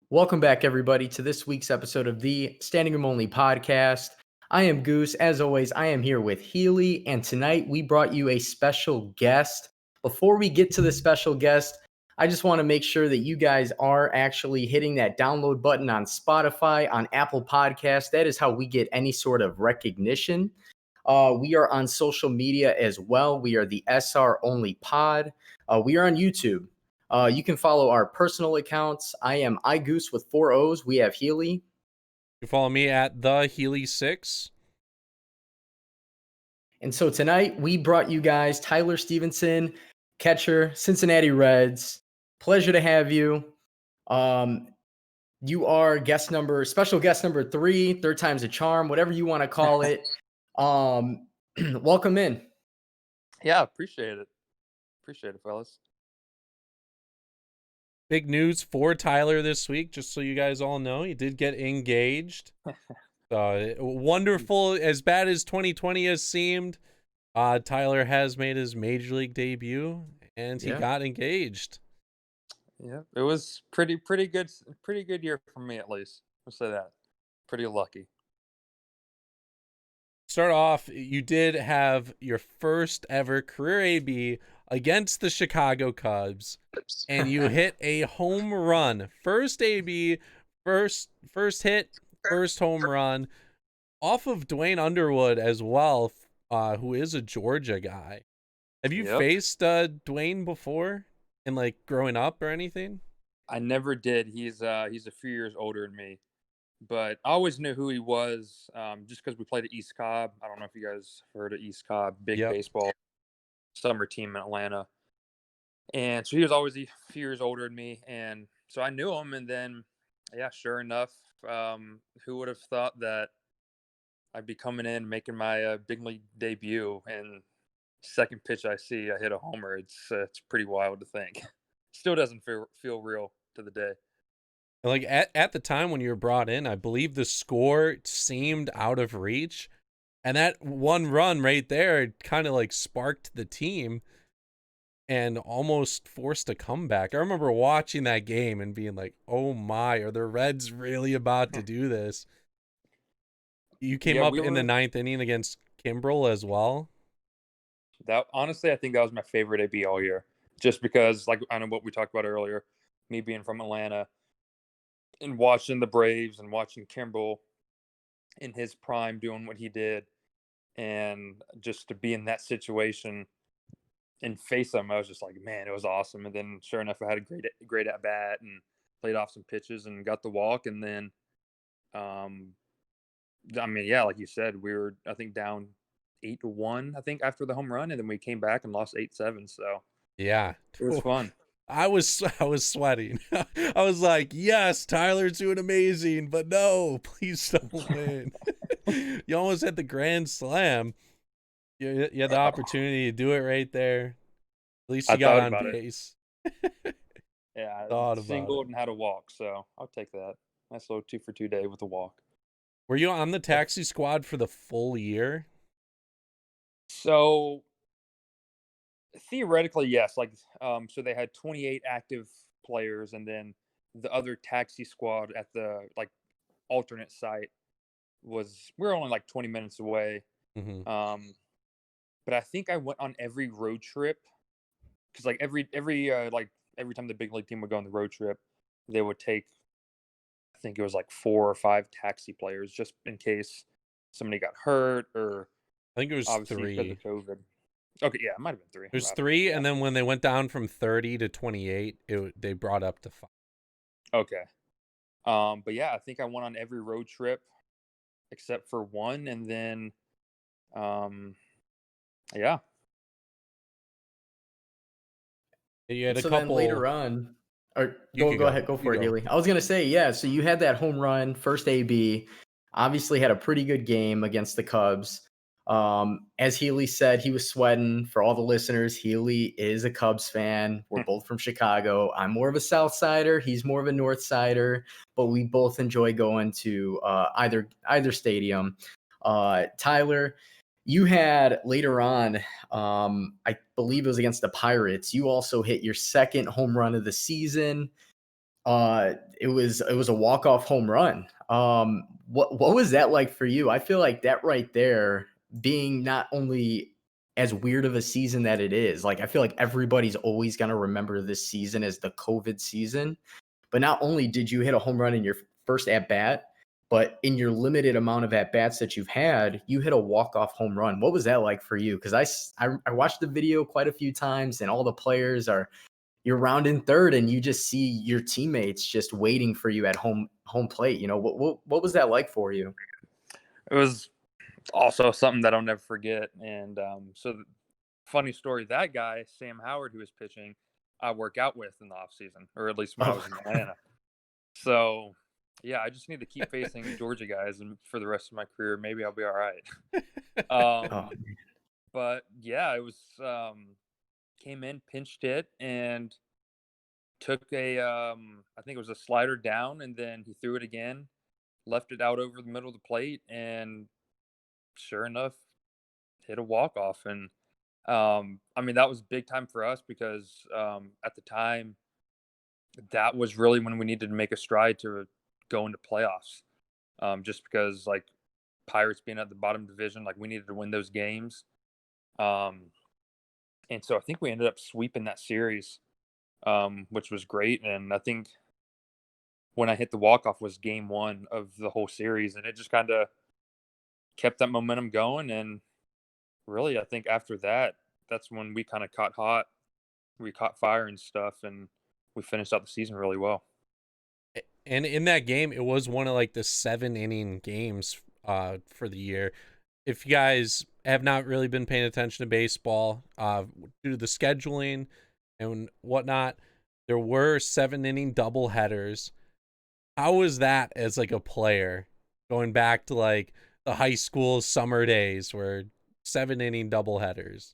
Welcome back, everybody, to this week's episode of the Standing Room Only podcast. I am Goose. As always, I am here with Healy, and tonight we brought you a special guest. Before we get to the special guest, I just want to make sure that you guys are actually hitting that download button on Spotify, on Apple Podcasts. That is how we get any sort of recognition. We are on social media as well. We are the SR Only Pod. We are on YouTube. You can follow our personal accounts. I am iGoose with 4 O's. We have Healy. You follow me at the Healy6. And so tonight we brought you guys Tyler Stephenson, catcher, Cincinnati Reds. Pleasure to have you. You are special guest number 3, third time's a charm, whatever you want to call it. Welcome in. Yeah, appreciate it. Appreciate it, fellas. Big news for Tyler this week, just so you guys all know. He did get engaged. Wonderful. As bad as 2020 has seemed, Tyler has made his major league debut, and he got engaged. Yeah, it was pretty good year for me, at least. I'll say that. Pretty lucky. Start off, you did have your first ever career AB against the Chicago Cubs, and you hit a home run. First AB, first hit, first home run off of Dwayne Underwood as well, who is a Georgia guy. Have you faced Dwayne before in like growing up or anything? I never did. He's a few years older than me, but I always knew who he was just because we played at East Cobb. I don't know if you guys heard of East Cobb, big baseball summer team in Atlanta. And so he was always a few years older than me, and so I knew him. And then, yeah, sure enough, who would have thought that I'd be coming in making my big league debut, and second pitch I see, I hit a homer. It's pretty wild to think. Still doesn't feel real to the day. Like at the time when you were brought in, I believe the score seemed out of reach, and that one run right there kind of like sparked the team and almost forced a comeback. I remember watching that game and being like, "Oh my, are the Reds really about to do this?" You came up in the 9th inning against Kimbrel as well. That honestly, I think that was my favorite AB all year, just because, like, I know what we talked about earlier, me being from Atlanta and watching the Braves and watching Kimbrel in his prime doing what he did, and just to be in that situation and face him, I was just like, man, it was awesome. And then sure enough, I had a great at bat and played off some pitches and got the walk. And then, I mean, yeah, like you said, we were, I think, down 8-1, I think, after the home run, and then we came back and lost 8-7. So yeah, it was fun. I was sweating. I was like, yes, Tyler's doing amazing, but no, please don't win. You almost had the grand slam. You had the opportunity to do it right there. At least you got on base. Yeah, I singled and had a walk, so I'll take that. Nice little 2-for-2 day with a walk. Were you on the taxi squad for the full year? So theoretically, yes. Like, so they had 28 active players, and then the other taxi squad at the like alternate site we're only like 20 minutes away. Mm-hmm. But I think I went on every road trip because like every time the big league team would go on the road trip, they would take, I think it was like 4 or 5 taxi players just in case somebody got hurt, or I think it was 3 because of COVID. Okay, yeah, it might have been 3. It was 3, and then when they went down from 30 to 28, they brought up to 5. Okay. But yeah, I think I went on every road trip except for one, and then yeah. You had a couple. Then later on, or go ahead, go for it, Healy. I was gonna say, yeah. So you had that home run, first AB. Obviously, had a pretty good game against the Cubs. As Healy said, he was sweating. For all the listeners, Healy is a Cubs fan. We're both from Chicago. I'm more of a South Sider. He's more of a North Sider. But we both enjoy going to either stadium. Tyler, you had later on, I believe it was against the Pirates, you also hit your second home run of the season. it was a walk-off home run. What was that like for you? I feel like that right there being not only as weird of a season that it is, like, I feel like everybody's always gonna remember this season as the COVID season, but not only did you hit a home run in your first at bat, but in your limited amount of at bats that you've had, you hit a walk-off home run. What was that like for you? Because I watched the video quite a few times, and all the players are you're rounding third, and you just see your teammates just waiting for you at home plate. What was that like for you? It was also something that I'll never forget. And funny story, that guy, Sam Howard, who was pitching, I work out with in the off season, or at least when I was in Atlanta. So yeah, I just need to keep facing Georgia guys, and for the rest of my career, maybe I'll be all right. Oh, But yeah, it was came in, pinched hit, and took a I think it was a slider down, and then he threw it again, left it out over the middle of the plate, and sure enough, hit a walk off. And I mean, that was big time for us because at the time, that was really when we needed to make a stride to go into playoffs. Just because, like, Pirates being at the bottom division, like, we needed to win those games. And so I think we ended up sweeping that series, which was great. And I think when I hit the walk off was game one of the whole series, and it just kind of kept that momentum going. And really, I think after that, that's when we kind of caught hot. We caught fire and stuff, and we finished out the season really well. And in that game, it was one of like the 7-inning games for the year. If you guys have not really been paying attention to baseball, due to the scheduling and whatnot, there were 7-inning doubleheaders. How was that as like a player, going back to like the high school summer days where 7-inning doubleheaders?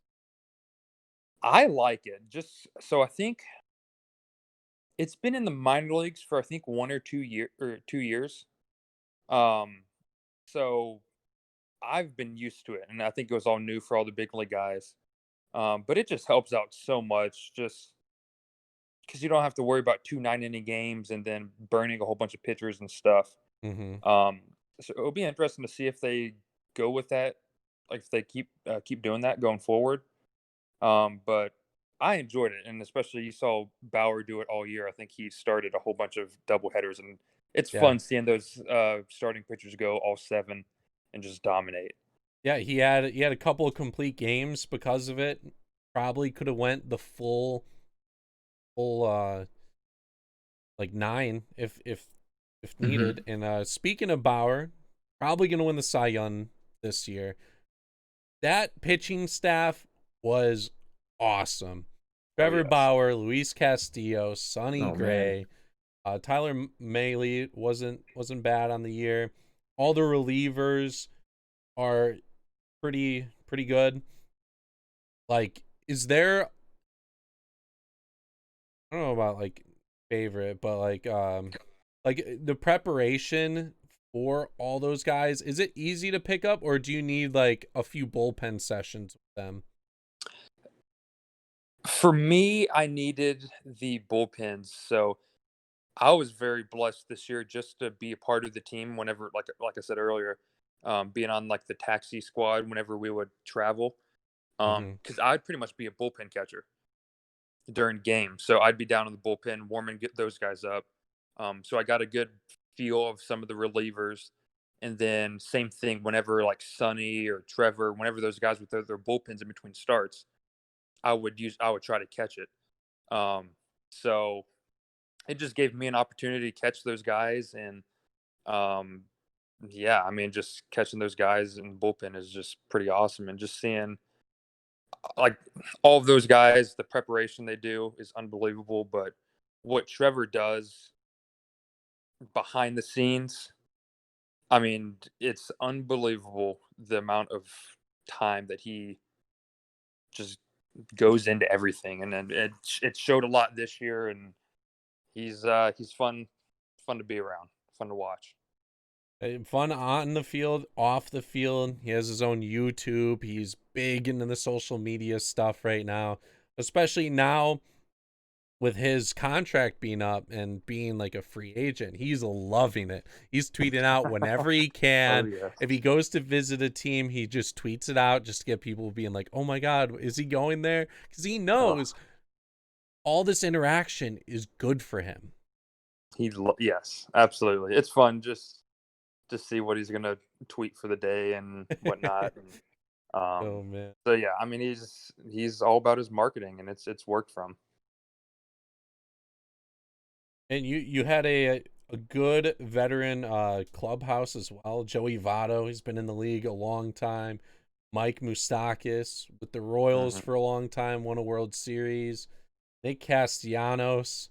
I like it. Just so I think it's been in the minor leagues for I think 1 or 2 years. Um, so I've been used to it, and I think it was all new for all the big league guys. But it just helps out so much, just because you don't have to worry about 2 9-inning games and then burning a whole bunch of pitchers and stuff. Mm-hmm. So it'll be interesting to see if they go with that, like if they keep doing that going forward. But I enjoyed it, and especially you saw Bauer do it all year. I think he started a whole bunch of doubleheaders, and it's Yeah. fun seeing those starting pitchers go all seven and just dominate. Yeah, he had a couple of complete games because of it. Probably could have went the full like 9 if mhm. needed. And speaking of Bauer, probably gonna win the Cy Young this year. That pitching staff was awesome. Oh Trevor yes, Bauer, Luis Castillo, Sonny Oh man. Gray, Tyler Mahle wasn't bad on the year. All the relievers are pretty good. Like, is there, I don't know about like favorite, but like the preparation for all those guys, is it easy to pick up, or do you need like a few bullpen sessions with them? for me, I needed the bullpens, so I was very blessed this year just to be a part of the team. Whenever, like I said earlier, being on like the taxi squad whenever we would travel, Mm-hmm. because I'd pretty much be a bullpen catcher during games. So I'd be down in the bullpen, warming get those guys up. So I got a good feel of some of the relievers. And then same thing whenever like Sonny or Trevor, whenever those guys would throw their bullpens in between starts, I would try to catch it. So it just gave me an opportunity to catch those guys. And um, yeah, I mean, just catching those guys in the bullpen is just pretty awesome. And just seeing like all of those guys, the preparation they do is unbelievable. But what Trevor does behind the scenes, I mean, it's unbelievable the amount of time that he just goes into everything. And then it showed a lot this year, and he's fun to be around, fun to watch. Fun on the field, off the field. He has his own YouTube. He's big into the social media stuff right now, especially now with his contract being up and being like a free agent, he's loving it. He's tweeting out whenever he Oh can. yes. If he goes to visit a team, he just tweets it out just to get people being like, oh my God, is he going there? Because he Oh, knows all this interaction is good for him. yes, absolutely. It's fun just to see what he's gonna tweet for the day and whatnot. And, Oh man. so yeah, I mean he's all about his marketing, and it's worked for him. And you had a good veteran clubhouse as well. Joey Votto, he's been in the league a long time. Mike Moustakis with the Royals Hmm. for a long time, won a World Series. Nick Castellanos,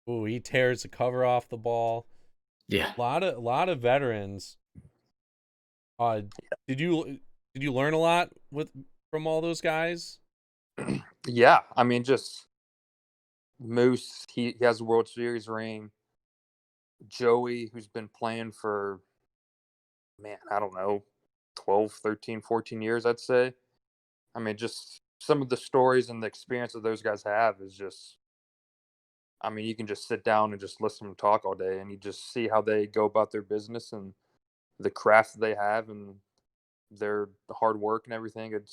ooh, he tears the cover off the ball. Yeah. A lot of veterans. Uh, did you learn a lot from all those guys? Yeah, I mean just Moose, he has a World Series ring. Joey, who's been playing for, man, I don't know, 12, 13, 14 years, I'd say. I mean, just some of the stories and the experience that those guys have is just, I mean, you can just sit down and just listen to them talk all day, and you just see how they go about their business and the craft that they have and their hard work and everything. It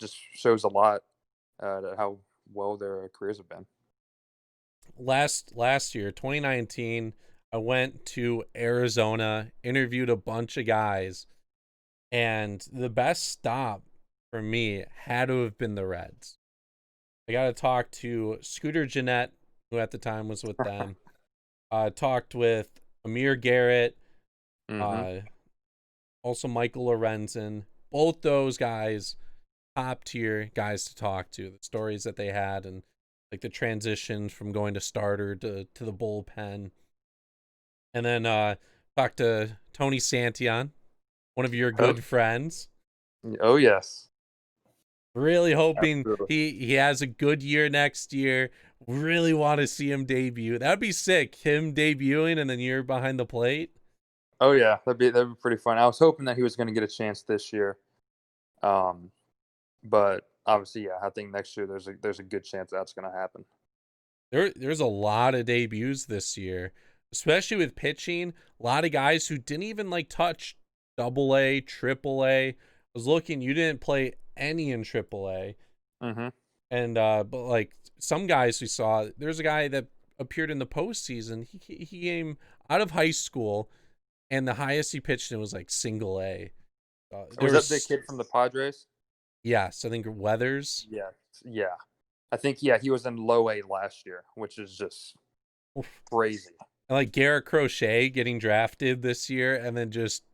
just shows a lot how well their careers have been. Last year, 2019, I went to Arizona, interviewed a bunch of guys, and the best stop for me had to have been the Reds. I got to talk to Scooter Gennett, who at the time was with them. Talked with Amir Garrett, Hmm. uh, also Michael Lorenzen. Both those guys, top tier guys to talk to. The stories that they had and like the transitions from going to starter to the bullpen. And then talked to Tony Santion, one of your Oh, good friends. oh yes, Really hoping absolutely. he has a good year next year. Really want to see him debut. That'd be sick. Him debuting and then you're behind the plate. Oh yeah, that'd be pretty fun. I was hoping that he was going to get a chance this year, um, but obviously, yeah, I think next year there's a good chance that's going to happen. There's a lot of debuts this year, especially with pitching. A lot of guys who didn't even like touch double A, triple A. Was looking, you didn't play any in triple A. Hmm. And but like some guys we saw, there's a guy that appeared in the postseason. He came out of high school, and the highest he pitched in was like single A. There Was that the was kid from the Padres? yes, I think Weathers. Yeah, yeah. I think he was in low A last year, which is just Oof. crazy. And like Garrett Crochet getting drafted this year, and then just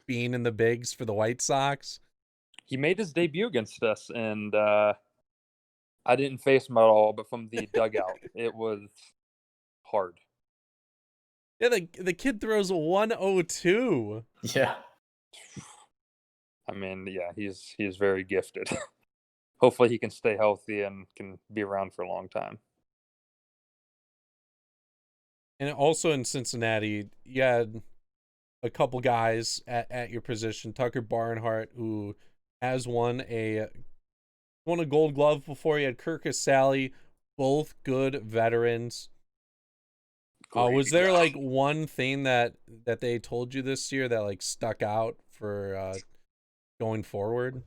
being in the bigs for the White Sox. He made his debut against us, and I didn't face him at all. But from the dugout, it was hard. Yeah, the kid throws a 102. Yeah. I mean, yeah, he's very gifted. Hopefully, he can stay healthy and can be around for a long time. And also in Cincinnati, you had a couple guys at your position. Tucker Barnhart, who has won a Gold Glove before. You had Kirk Casale, both good veterans. Was there like one thing that they told you this year that like stuck out for going forward?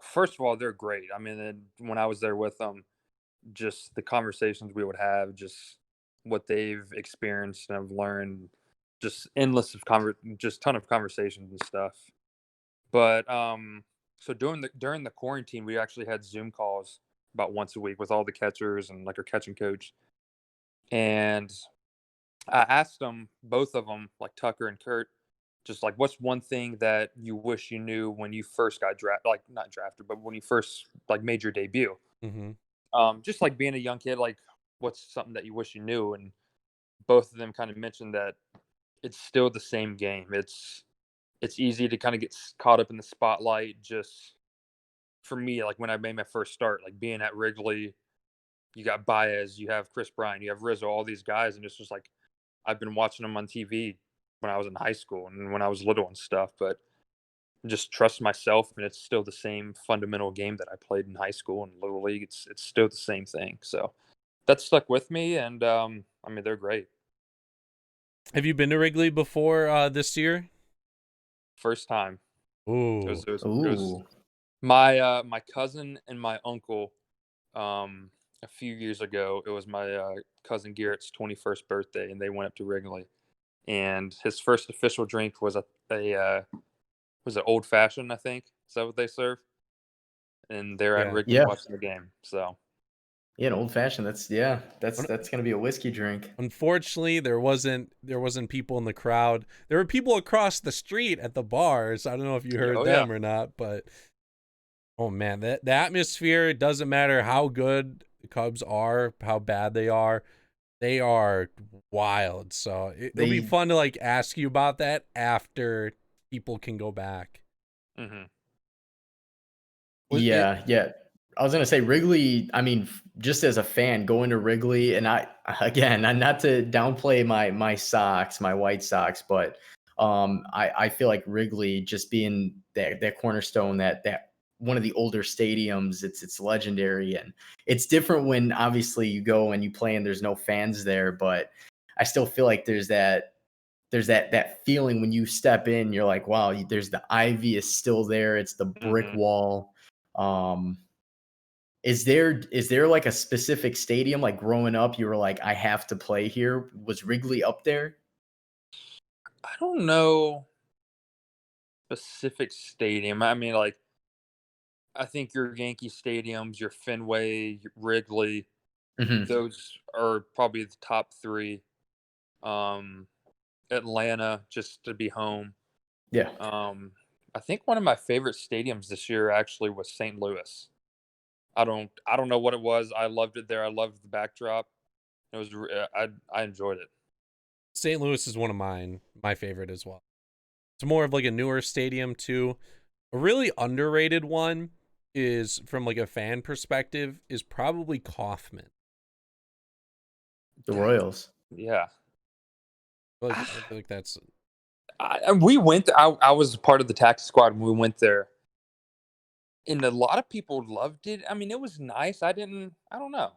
First of all, they're great. I mean, when I was there with them, just the conversations we would have, just what they've experienced and have learned, just endless of just ton of conversations and stuff. But so during the quarantine, we actually had Zoom calls about once a week with all the catchers and like our catching coach. And I asked them, both of them, like Tucker and Kurt, just like what's one thing that you wish you knew when you first got drafted, like not drafted, but when you first like made your debut. Mm-hmm. Just like being a young kid, like what's something that you wish you knew? And both of them kind of mentioned that it's still the same game. It's easy to kind of get caught up in the spotlight. Just for me, like when I made my first start, like being at Wrigley, you got Baez, you have Chris Bryant, you have Rizzo, all these guys, and it's just like I've been watching them on TV when I was in high school and when I was little and stuff. But just trust myself, and it's still the same fundamental game that I played in high school and little league. It's still the same thing. So that stuck with me, and I mean, they're great. Have you been to Wrigley before this year? First time. Ooh. It was Ooh. my cousin and my uncle. A few years ago, it was my cousin Garrett's 21st birthday, and they went up to Wrigley. And his first official drink was was it old fashioned? I think is that what they serve? And they're at Yeah. Wrigley Yeah. watching the game. So Yeah, an old fashioned. That's Un- gonna be a whiskey drink. Unfortunately, there wasn't people in the crowd. There were people across the street at the bars. I don't know if you heard oh yeah, them or not, but oh man, the atmosphere, it doesn't matter how good the Cubs are, how bad they are wild. So it'll be They fun to like ask you about that after people can go back. hmm Was it? Yeah. I was gonna say Wrigley. I mean, just as a fan, going to Wrigley, and I again, not to downplay my Sox, my White Sox, but I feel like Wrigley just being that cornerstone, that one of the older stadiums. It's legendary, and it's different when obviously you go and you play and there's no fans there, but I still feel like there's that feeling when you step in. You're like, wow, there's the ivy is still there. It's the brick hmm wall. Um, is there like a specific stadium, like growing up, you were like, I have to play here? Was Wrigley up there? I don't know specific stadium. I mean, like I think your Yankee stadiums, your Fenway, your Wrigley, Hmm. those are probably the top three. Um, Atlanta, just to be home. Yeah. Um, I think one of my favorite stadiums this year actually was St. Louis. I don't know what it was. I loved it there. I loved the backdrop. It was I enjoyed it. St. Louis is one of my favorite as well. It's more of like a newer stadium too. A really underrated one is from like a fan perspective is probably Kauffman. The That, Royals. yeah. I feel like that's And we went. I was part of the taxi squad when we went there, and a lot of people loved it. I mean, it was nice. I didn't. I don't know.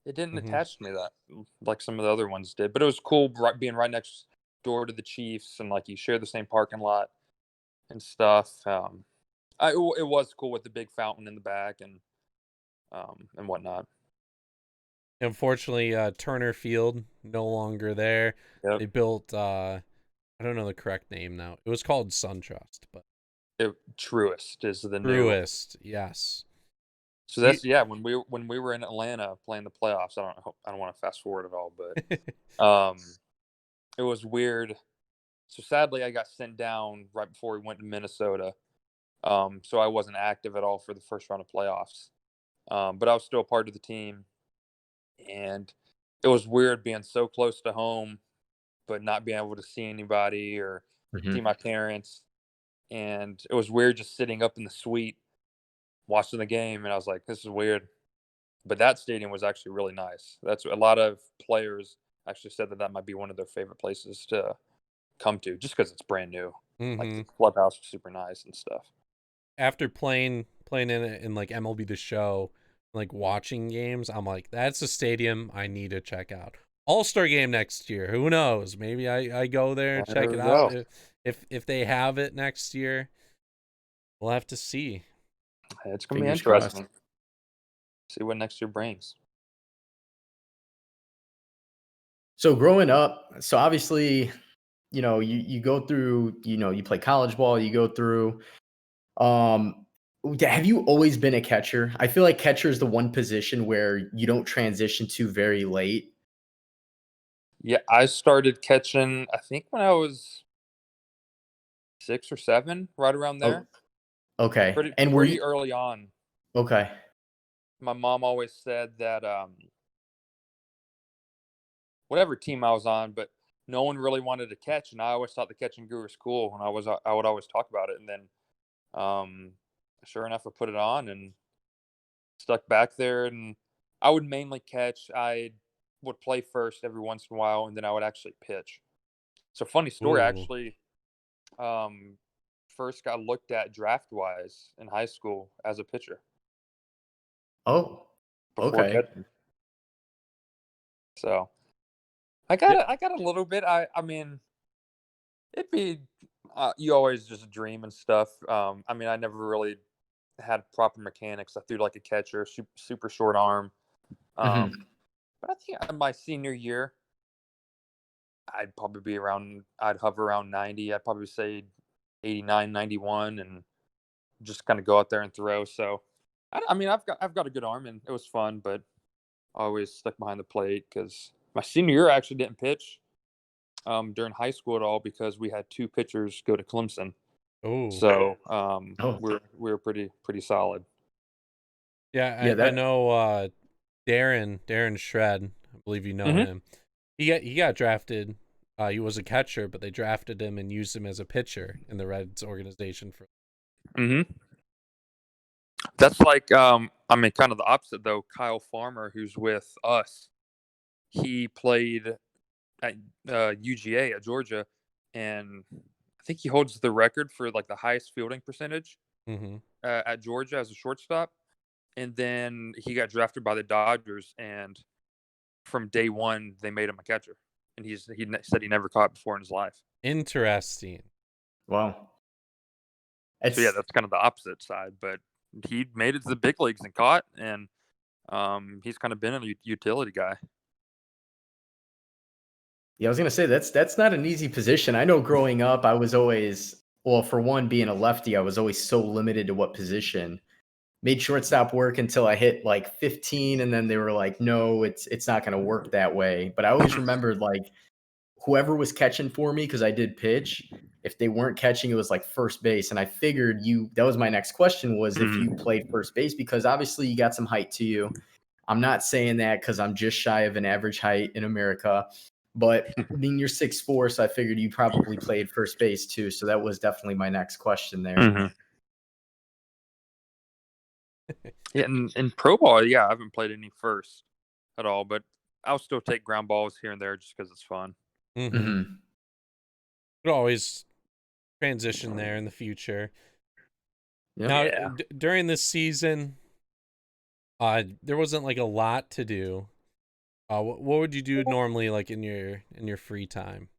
It didn't mhm. attach to me that like some of the other ones did, but it was cool being right next door to the Chiefs, and like you share the same parking lot and stuff. It was cool with the big fountain in the back and whatnot. Unfortunately, Turner Field no longer there. Yep. They built I don't know the correct name now. It was called SunTrust, but Truist is the new. Truist, yes. So You, that's when we were in Atlanta playing the playoffs. I don't want to fast forward at all, but it was weird. So sadly, I got sent down right before we went to Minnesota. So I wasn't active at all for the first round of playoffs. But I was still a part of the team, and it was weird being so close to home, but not being able to see anybody or see Hmm. my parents. And it was weird just sitting up in the suite watching the game, and I was like, "This is weird." But that stadium was actually really nice. That's a lot of players actually said that might be one of their favorite places to come to, just because it's brand new. Like the hmm clubhouse is super nice and stuff. After playing in like MLB The Show, like watching games, I'm like, that's a stadium I need to check out. All-Star game next year. Who knows? Maybe I go there and check There it we out. go. If they have it next year, we'll have to see. It's gonna be Fingers crossed. interesting. See what next year brings. So growing up, so obviously, you go through, you play college ball, you go through. Um, have you always been a catcher? I feel like catcher is the one position where you don't transition to very late. Yeah, I started catching. I think when I was 6 or 7, right around Oh, there. okay. Pretty And were you pretty early on. okay? My mom always said that whatever team I was on, but no one really wanted to catch, and I always thought the catching grew was cool, and I would always talk about it, and then um, sure enough, I put it on and stuck back there, and I would mainly catch. I would play first every once in a while, and then I would actually pitch. So funny story, Ooh. actually. Um, first got looked at draft-wise in high school as a pitcher Oh, before okay. catching. So I got a little bit. I mean, it'd be you always just dream and stuff. I mean, I never really had proper mechanics. I threw like a catcher, super short arm. Mhm. But I think my senior year, I'd hover around 90. I'd probably say 89, 91, and just kind of go out there and throw. So, I mean, I've got a good arm, and it was fun, but I always stuck behind the plate because my senior year I actually didn't pitch during high school at all because we had 2 pitchers go to Clemson. Oh, So Oh. we were pretty solid. yeah. Yeah, I know Darren Shred. I believe you know Mhm. him. He got drafted. He was a catcher, but they drafted him and used him as a pitcher in the Reds organization for. Mhm. That's like I mean, kind of the opposite though. Kyle Farmer, who's with us, he played at UGA at Georgia, and I think he holds the record for like the highest fielding percentage Mm-hmm. at Georgia as a shortstop. And then he got drafted by the Dodgers, and from day one they made him a catcher, and said he never caught before in his life. Interesting. wow. So yeah, It's that's kind of the opposite side, but he made it to the big leagues and caught, and he's kind of been a utility guy. Yeah, I was gonna say that's not an easy position. I know growing up, I was always well, for one, being a lefty, I was always so limited to what position. Made shortstop work until I hit like 15, and then they were like, "No, it's not gonna work that way." But I always remembered like whoever was catching for me because I did pitch. If they weren't catching, it was like first base, and I figured you. That was my next question was if you Mm. played first base because obviously you got some height to you. I'm not saying that because I'm just shy of an average height in America, but I mean you're 6'4", so I figured you probably played first base too. So that was definitely my next question there. Mhm. Yeah, in pro ball, yeah, I haven't played any first at all, but I'll still take ground balls here and there just because it's fun. Mm-hmm. Hmm. Could always transition there in the future. Yep. Now, Yeah. during this season, there wasn't like a lot to do. What would you do normally, like in your free time?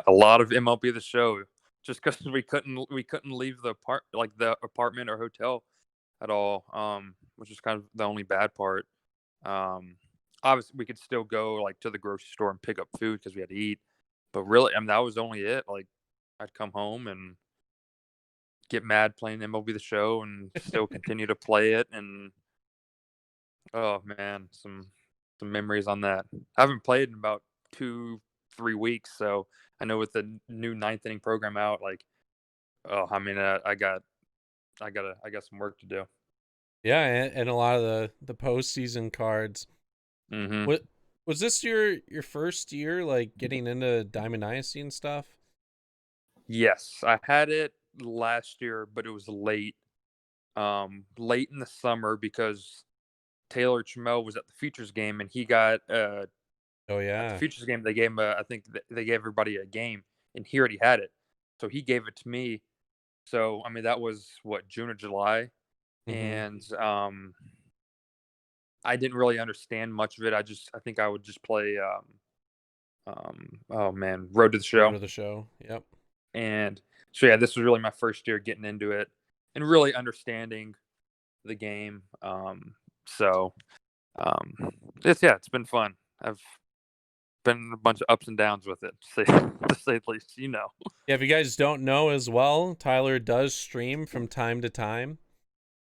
A lot of MLB The Show, just because we couldn't leave the apartment or hotel at all, which is kind of the only bad part. Um, Obviously, we could still go like to the grocery store and pick up food because we had to eat, but really, I mean, that was only it. Like, I'd come home and get mad playing MLB The Show and still continue to play it. And oh man, some memories on that. I haven't played in about 2-3 weeks, so I know with the new ninth inning program out, like, oh, I mean, I got some work to do. Yeah, and a lot of the postseason cards. Hmm. What was this your first year, like getting into Diamond Dynasty and stuff? Yes, I had it last year, but it was late. Late in the summer because Taylor Trammell was at the Futures game and he got Oh at the yeah. Futures game they gave him I think they gave everybody a game and he already had it, so he gave it to me. So I mean that was what, June or July, Mm-hmm. and I didn't really understand much of it. I think I would just play oh man, Road to the Road Show. to the Show. Yep. And so yeah, this was really my first year getting into it and really understanding the game. So um, it's been fun. I've been a bunch of ups and downs with it, to say the least. Yeah, if you guys don't know as well, Tyler does stream from time to time.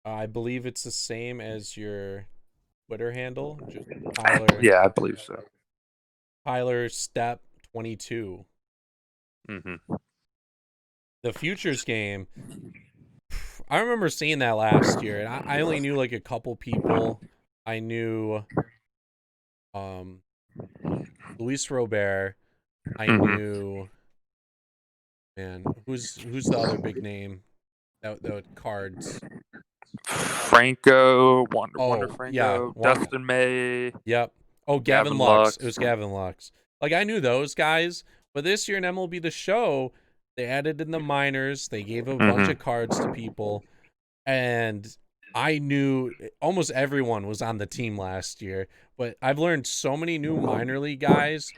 I believe it's the same as your Twitter handle, just Tyler Yeah, I believe so. Tyler Step 22. Hmm. The Futures game, I remember seeing that last year, and I only knew like a couple people. I knew um Luis Robert. I Hmm. knew, man, who's the other big name that cards? Franco, Wonder Oh yeah, Franco, Dustin May, yep. Oh, Gavin Gavin Lux. It Lux. was Gavin Lux. Like I knew those guys, but this year in MLB The Show, They added in the minors. They gave a bunch of cards to people, and I knew almost everyone was on the team last year. But I've learned so many new minor league guys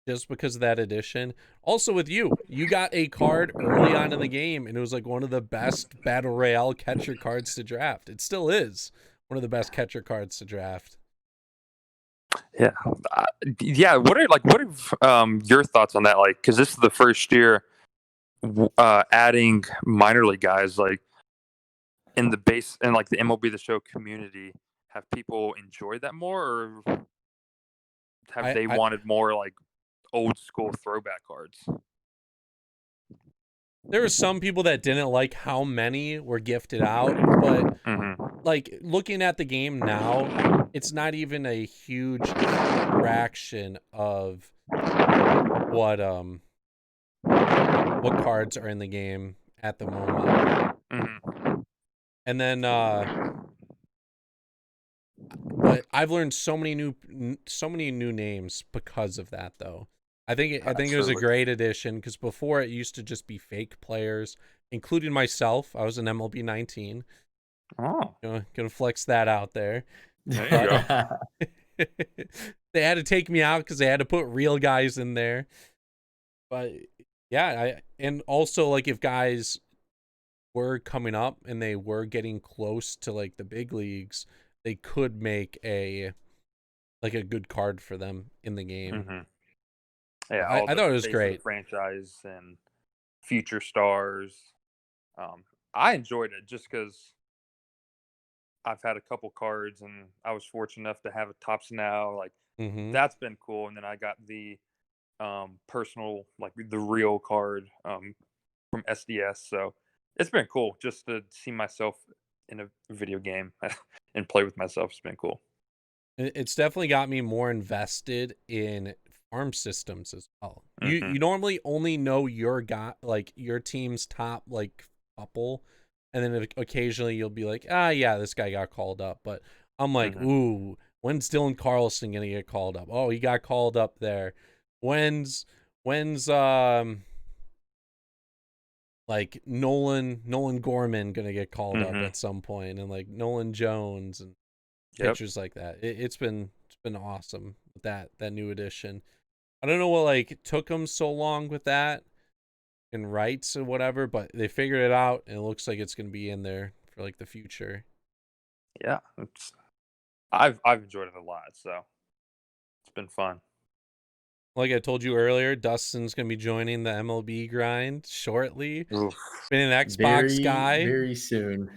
just because of that addition. Also with you got a card early on in the game, and it was like one of the best battle royale catcher cards to draft. It still is one of the best catcher cards to draft. Yeah, yeah. What are your thoughts on that? Like, because this is the first year adding minor league guys like in the base and like the MLB The Show community. Have people enjoyed that more, or have they wanted more like old school throwback cards? There were some people that didn't like how many were gifted out, but like looking at the game now, it's not even a huge fraction of what cards are in the game at the moment. And then but I've learned so many new names because of that, though. I think it was a great addition, because before it used to just be fake players, including myself. I was an MLB 19. Oh, gonna flex that out there. There you go. They had to take me out because they had to put real guys in there. But yeah, and also like if guys were coming up and they were getting close to like the big leagues, they could make a good card for them in the game. Yeah, I thought it was great. Franchise and future stars. I enjoyed it just because I've had a couple cards and I was fortunate enough to have a Topps Now. Like that's been cool. And then I got the personal, like the real card from SDS. So it's been cool just to see myself in a video game and play with myself. It's been cool. It's definitely got me more invested in farm systems as well. You normally only know your team's top like couple, and then occasionally you'll be like, yeah, this guy got called up. But I'm like, ooh, when's Dylan Carlson gonna get called up? Oh, he got called up there. When's like Nolan Gorman gonna get called up at some point, and like Nolan Jones and pictures like that. It's been awesome with that new edition. I don't know what like took them so long with that and rights or whatever, but they figured it out, and it looks like it's gonna be in there for like the future. Yeah, I've enjoyed it a lot, so it's been fun. Like I told you earlier, Dustin's gonna be joining the MLB grind shortly. Oof. Been an Xbox guy very soon.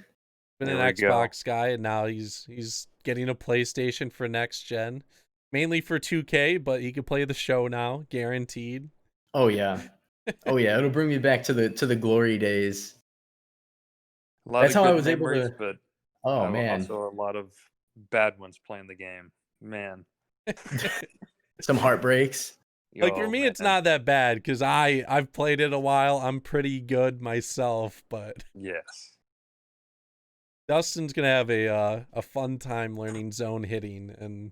Been an Xbox guy, and now he's getting a PlayStation for next gen, mainly for 2K, but he can play the show now, guaranteed. Oh yeah, it'll bring me back to the glory days. That's how I was able to. But man, also a lot of bad ones playing the game. Man, some heartbreaks. Like for me, it's not that bad because I've played it a while. I'm pretty good myself, but yes, Dustin's gonna have a fun time learning zone hitting and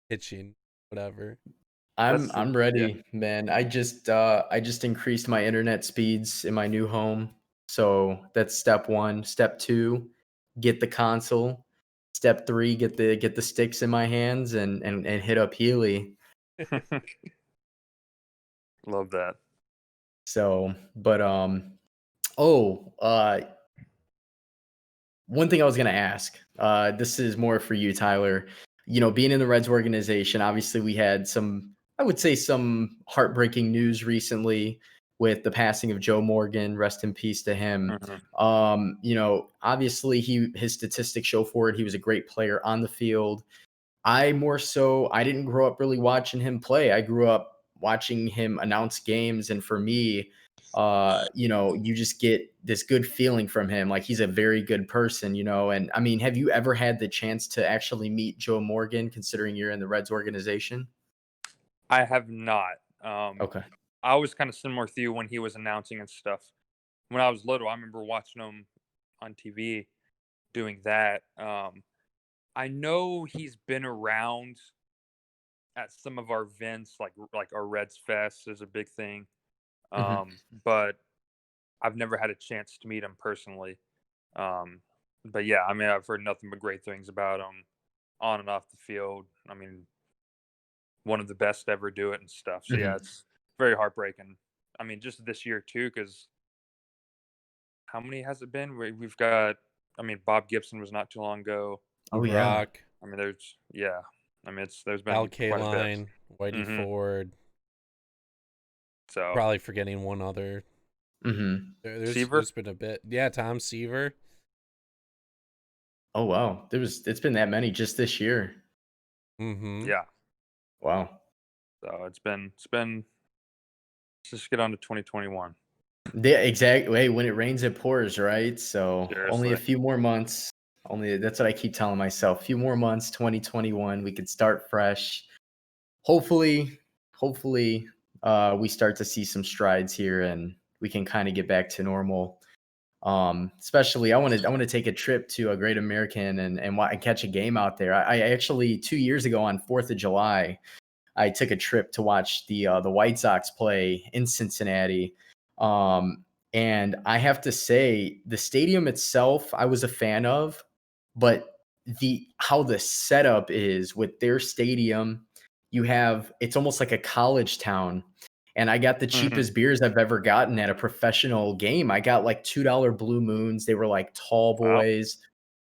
pitching, whatever. I'm ready, man. I just increased my internet speeds in my new home. So that's step 1. Step 2, get the console. Step 3, get the sticks in my hands and hit up Healy. Love that. So, but one thing I was gonna ask. This is more for you, Tyler. You know, being in the Reds organization, obviously we had I would say some heartbreaking news recently with the passing of Joe Morgan. Rest in peace to him. You know, obviously his statistics show for it. He was a great player on the field. I didn't grow up really watching him play. I grew up watching him announce games. And for me, you know, you just get this good feeling from him. Like he's a very good person, you know? And I mean, have you ever had the chance to actually meet Joe Morgan, considering you're in the Reds organization? I have not. Okay. I was kind of similar to you when he was announcing and stuff. When I was little, I remember watching him on TV doing that. I know he's been around at some of our events, like our Reds Fest is a big thing. But I've never had a chance to meet him personally. But yeah, I mean, I've heard nothing but great things about him on and off the field. I mean, one of the best to ever do it and stuff. So yeah, it's very heartbreaking. I mean, just this year too, because how many has it been? We've got. I mean, Bob Gibson was not too long ago. Oh yeah. Brock, I mean, yeah. I mean, there's Al been quite a bit. Kaline, Whitey hmm Ford. So Probably forgetting one other. There's Seaver. been a bit. Yeah, Tom Seaver. Oh wow. It's been that many just this year. Mm-hmm. Yeah. Wow. So it's been. Let's just get on to 2021. Yeah, exactly. Hey, when it rains, it pours, right? So only a Seriously. few more months. That's what I keep telling myself. A few more months, 2021, we could start fresh. Hopefully, we start to see some strides here and we can kind of get back to normal. Especially I want to take a trip to a Great American and catch a game out there. I actually 2 years ago on 4th of July, I took a trip to watch the White Sox play in Cincinnati. And I have to say, the stadium itself, I was a fan of, but how the setup is with their stadium, it's almost like a college town. And I got the cheapest beers I've ever gotten at a professional game. I got like $2 Blue Moons. They were like tall Wow. boys,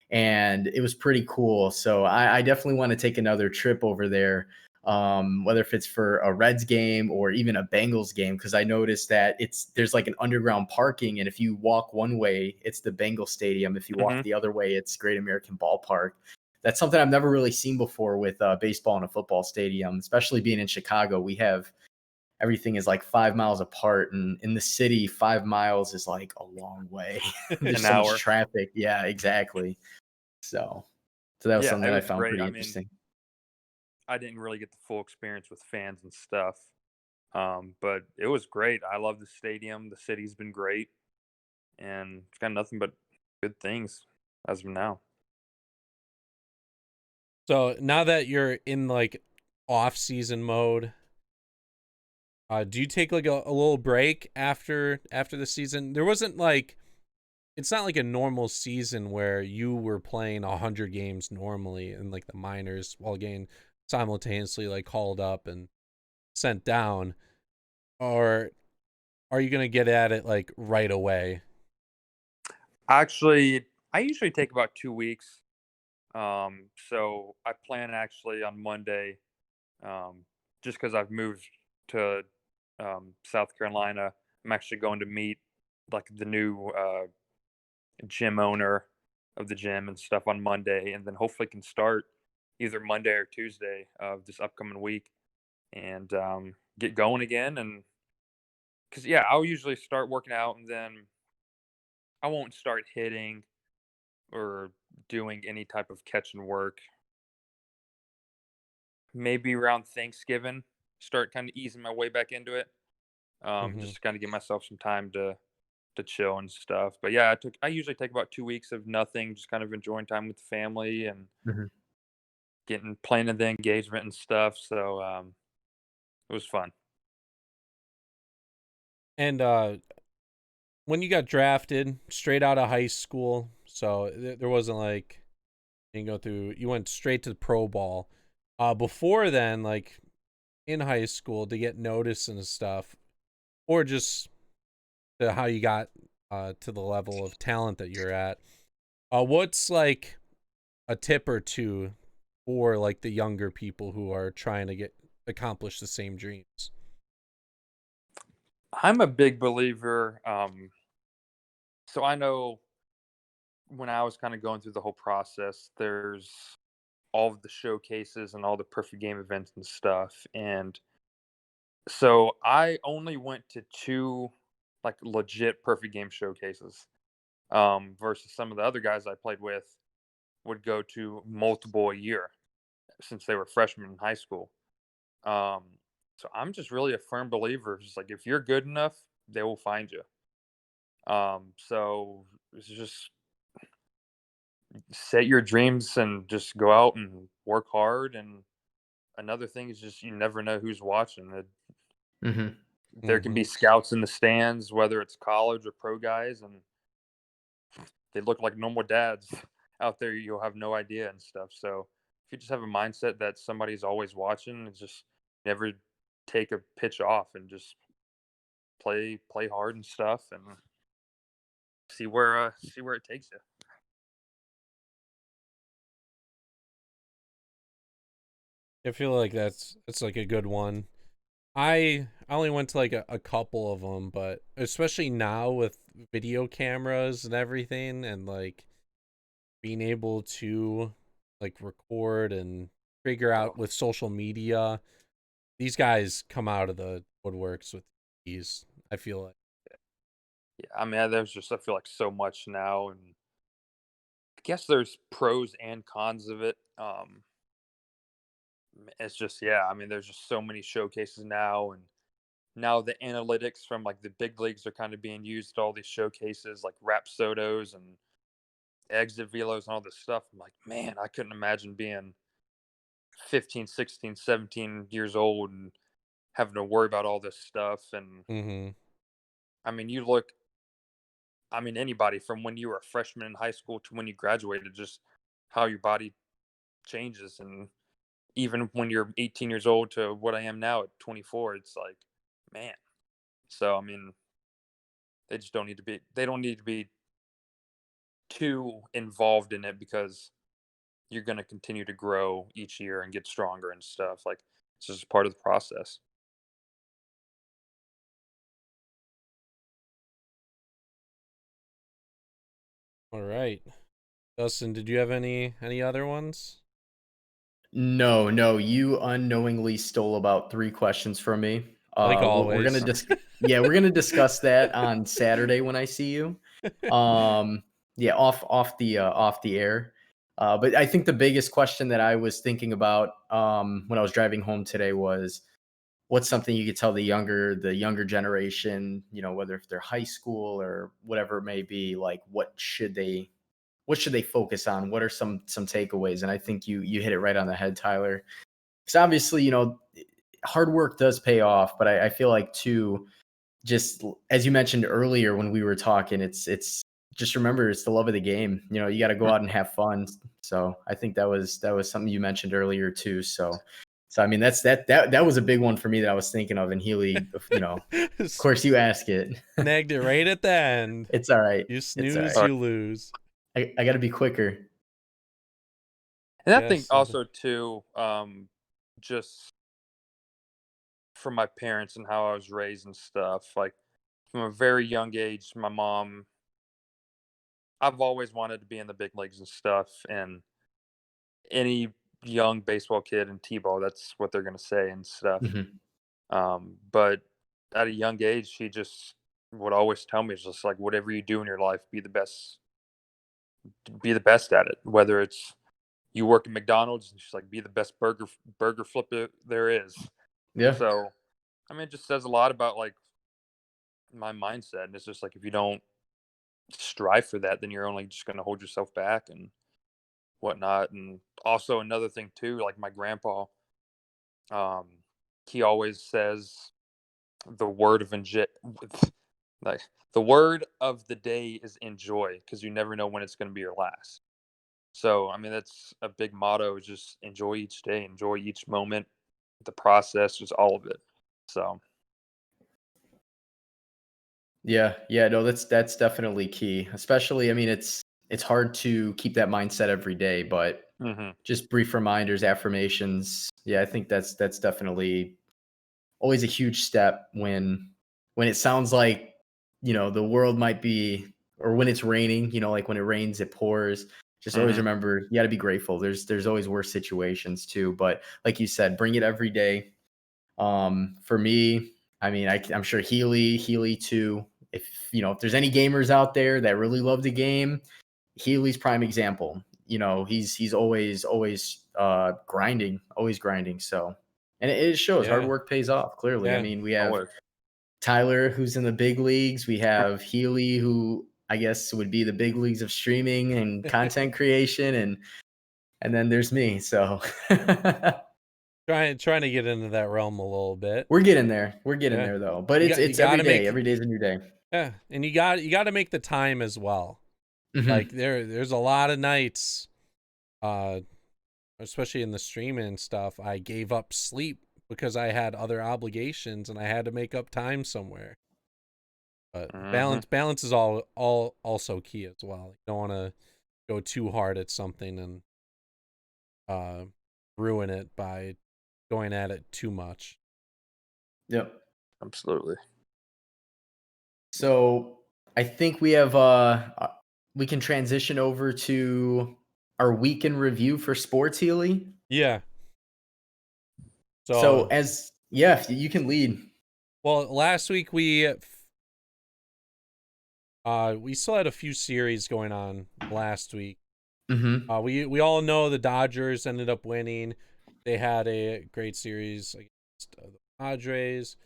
and it was pretty cool. So I definitely want to take another trip over there, whether if it's for a Reds game or even a Bengals game, because I noticed that there's like an underground parking, and if you walk one way, it's the Bengal Stadium. If you walk the other way, it's Great American Ballpark. That's something I've never really seen before with baseball and a football stadium, especially being in Chicago. Everything is like 5 miles apart, and in the city, 5 miles is like a long way. There's An so hour. much traffic. Yeah, exactly. So that was Yeah, something it that I was found great. pretty I mean, interesting. I didn't really get the full experience with fans and stuff, but it was great. I love the stadium. The city's been great, and it's got nothing but good things as of now. So now that you're in like off-season mode, do you take like a little break after the season? There wasn't like, it's not like a normal season where you were playing 100 games normally in like the minors while getting simultaneously like called up and sent down. Or are you gonna get at it like right away? Actually, I usually take about 2 weeks. So I plan actually on Monday, just because I've moved to South Carolina. I'm actually going to meet like the new gym owner of the gym and stuff on Monday, and then hopefully can start either Monday or Tuesday of this upcoming week and get going again. And because yeah, I'll usually start working out and then I won't start hitting or doing any type of catching work. Maybe around Thanksgiving, start kind of easing my way back into it. Mm-hmm. Just to kind of give myself some time to chill and stuff. But yeah, I usually take about 2 weeks of nothing, just kind of enjoying time with the family and getting planning the engagement and stuff. So it was fun. And when you got drafted straight out of high school, so there wasn't like you went straight to the pro ball. Before then, like in high school to get noticed and stuff, or just how you got to the level of talent that you're at. What's like a tip or two for like the younger people who are trying to accomplish the same dreams? I'm a big believer. So I know when I was kind of going through the whole process, there's all of the showcases and all the perfect game events and stuff. And so I only went to two like legit perfect game showcases. Versus some of the other guys I played with would go to multiple a year since they were freshmen in high school. Um, so I'm just really a firm believer. Just like if you're good enough, they will find you. So it's just set your dreams and just go out and work hard. And another thing is just you never know who's watching. Mm-hmm. There can be scouts in the stands, whether it's college or pro guys, and they look like normal dads out there. You'll have no idea and stuff. So if you just have a mindset that somebody's always watching, it's just never take a pitch off and just play hard and stuff, and see where it takes you. I feel like that's like a good one. I only went to like a couple of them, but especially now with video cameras and everything, and like being able to like record and figure out with social media, these guys come out of the woodworks with these. I feel like. Yeah, I mean, there's just I feel like so much now, and I guess there's pros and cons of it. It's just yeah, I mean, there's just so many showcases now, and now the analytics from like the big leagues are kind of being used at all these showcases, like Rapsodos and exit velos and all this stuff. I'm like, man, I couldn't imagine being 15, 16, 17 years old and having to worry about all this stuff. And I mean, anybody from when you were a freshman in high school to when you graduated, just how your body changes. And even when you're 18 years old to what I am now at 24, it's like, man. So, I mean, they don't need to be too involved in it, because you're going to continue to grow each year and get stronger and stuff. Like, it's just part of the process. All right, Dustin, did you have any other ones? No, you unknowingly stole about 3 questions from me. Like We're gonna always. we're gonna discuss that on Saturday when I see you. Yeah, off the air. But I think the biggest question that I was thinking about when I was driving home today was, what's something you could tell the younger generation, whether if they're high school or whatever it may be, like what should they focus on? What are some takeaways? And I think you hit it right on the head, Tyler. Because obviously, hard work does pay off, but I feel like too, just as you mentioned earlier when we were talking, it's just remember, it's the love of the game. You got to go out and have fun. So I think that was something you mentioned earlier too. So I mean, that was a big one for me that I was thinking of. And Healy, of course you ask it. Snagged it right at the end. It's all right. You It's all snooze, right. you lose. I got to be quicker. And I think also too, just from my parents and how I was raised and stuff, like from a very young age, my mom, I've always wanted to be in the big leagues and stuff. And any young baseball kid in T-ball, that's what they're going to say and stuff. But at a young age, she just would always tell me, it's just like, whatever you do in your life, be the best at it. Whether it's you work at McDonald's, and she's like, be the best burger flipper there is. Yeah. So, I mean, it just says a lot about like my mindset. And it's just like, if you don't strive for that, then you're only just going to hold yourself back and whatnot. And also another thing too, like my grandpa, he always says the word of like the word of the day is enjoy, because you never know when it's going to be your last. So, I mean, that's a big motto, is just enjoy each day, enjoy each moment, the process, just all of it. So, yeah, no, that's definitely key. Especially, I mean, it's hard to keep that mindset every day, but just brief reminders, affirmations. Yeah, I think that's definitely always a huge step when it sounds like, the world might be, or when it's raining, like when it rains, it pours. Just always remember, you got to be grateful. There's always worse situations too, but like you said, bring it every day. For me, I mean, I'm sure Healy too. If there's any gamers out there that really love the game, Healy's prime example. He's always grinding, always grinding. So, and it shows hard work pays off. Clearly, I mean, we have Tyler, who's in the big leagues. We have Healy, who I guess would be the big leagues of streaming and content creation, and then there's me. So Trying to get into that realm a little bit. We're getting there. We're getting Yeah. there though. But You it's every gotta day. make Every day's a new day. yeah, and you got to make the time as well. Like Mhm. there's a lot of nights, especially in the streaming and stuff, I gave up sleep because I had other obligations and I had to make up time somewhere. But balance is all also key as well. You don't want to go too hard at something and ruin it by going at it too much. Yep. Absolutely. So I think we have we can transition over to our week in review for sports, Healy. Yeah. So So, you can lead. well, last week we still had a few series going on last week. Mm-hmm. We all know the Dodgers ended up winning. They had a great series against the Padres.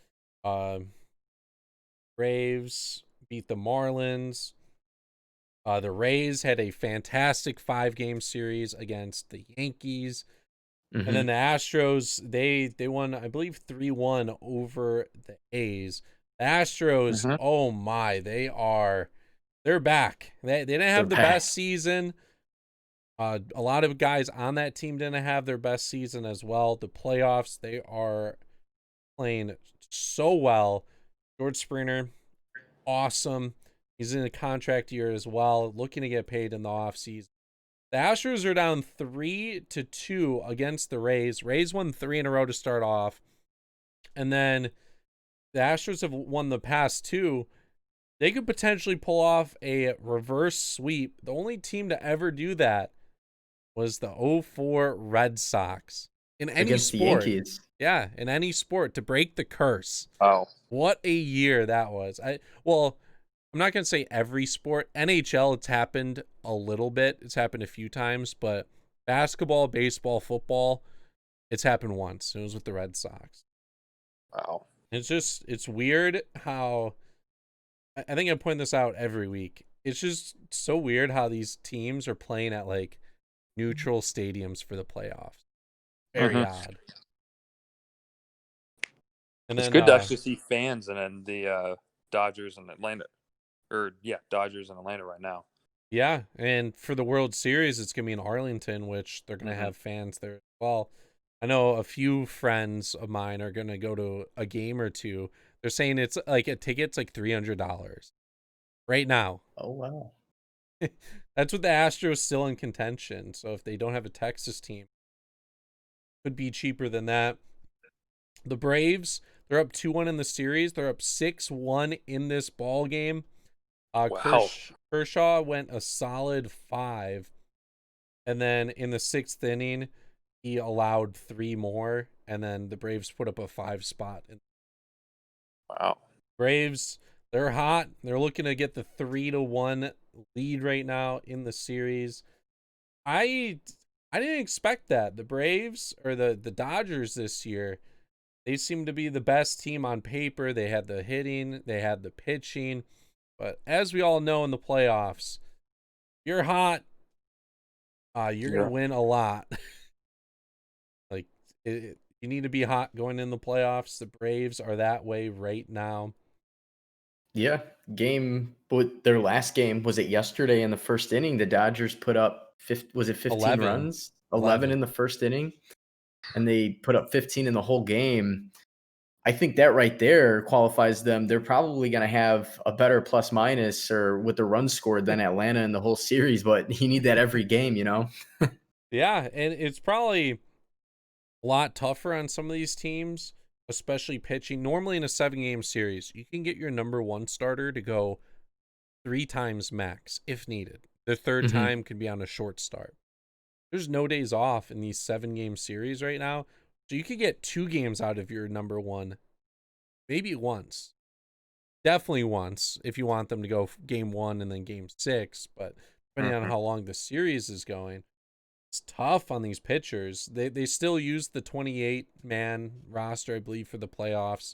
Braves beat the Marlins. The Rays had a fantastic 5-game series against the Yankees. And then Mm-hmm. the Astros, they won, I believe, 3-1 over the A's. The Astros, oh my, they're back. They didn't They're have the back. best season. A lot of guys on that team didn't have their best season as well. The playoffs, they are playing so well. George Springer, awesome. He's in a contract year as well, looking to get paid in the offseason. The Astros are down 3-2 against the Rays. Rays won 3 in a row to start off. And then the Astros have won the past 2. They could potentially pull off a reverse sweep. The only team to ever do that was the 04 Red Sox. In any Against the sport. Yankees. Yeah, in any sport, to break the curse. Wow. What a year that was. I'm not going to say every sport. NHL, it's happened a little bit. It's happened a few times, but basketball, baseball, football, it's happened once. It was with the Red Sox. Wow. It's weird how, I think I point this out every week. It's just so weird how these teams are playing at like neutral stadiums for the playoffs. Very odd. And It's then, good to actually see fans in the Dodgers and Atlanta. Dodgers and Atlanta right now. yeah, and for the World Series, it's going to be in Arlington, which they're going to have fans there as well. I know a few friends of mine are going to go to a game or two. They're saying it's like a ticket's like $300 right now. Oh wow. That's with the Astros still in contention. So if they don't have a Texas team, could be cheaper than that. The Braves, they're up 2-1 in the series. They're up 6-1 in this ball game. Wow. Kershaw went a solid 5. And then in the 6th inning, he allowed 3 more. And then the Braves put up a 5 spot. Wow. Braves, they're hot. They're looking to get the 3-1 lead right now in the series. I didn't expect that. The Braves or the Dodgers this year, they seem to be the best team on paper. They had the hitting, they had the pitching. But as we all know in the playoffs, you're hot. You're going to win a lot. Like, you need to be hot going in the playoffs. The Braves are that way right now. Yeah. But their last game, was it yesterday in the first inning? The Dodgers put up 15 11. runs? 11 in the first inning. And they put up 15 in the whole game. I think that right there qualifies them. They're probably going to have a better plus minus or with the run scored than Atlanta in the whole series, but you need that every game, you know? Yeah, and it's probably a lot tougher on some of these teams, especially pitching. Normally in a 7-game series, you can get your number 1 starter to go 3 times max if needed. The third time could be on a short start. There's no days off in these 7-game series right now. So you could get 2 games out of your number 1, maybe once. Definitely once if you want them to go game 1 and then game 6. But depending on how long the series is going, it's tough on these pitchers. They still use the 28-man roster, I believe, for the playoffs.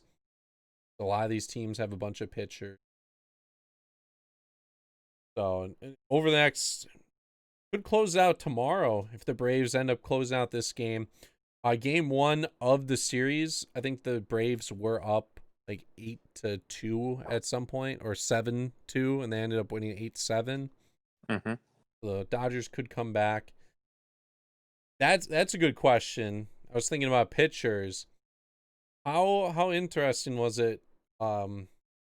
A lot of these teams have a bunch of pitchers. So over the next, could close out tomorrow if the Braves end up closing out this game. Game 1 of the series, I think the Braves were up like 8-2 at some point, or 7-2, and they ended up winning 8-7. Mm-hmm. The Dodgers could come back. That's a good question. I was thinking about pitchers. How interesting was it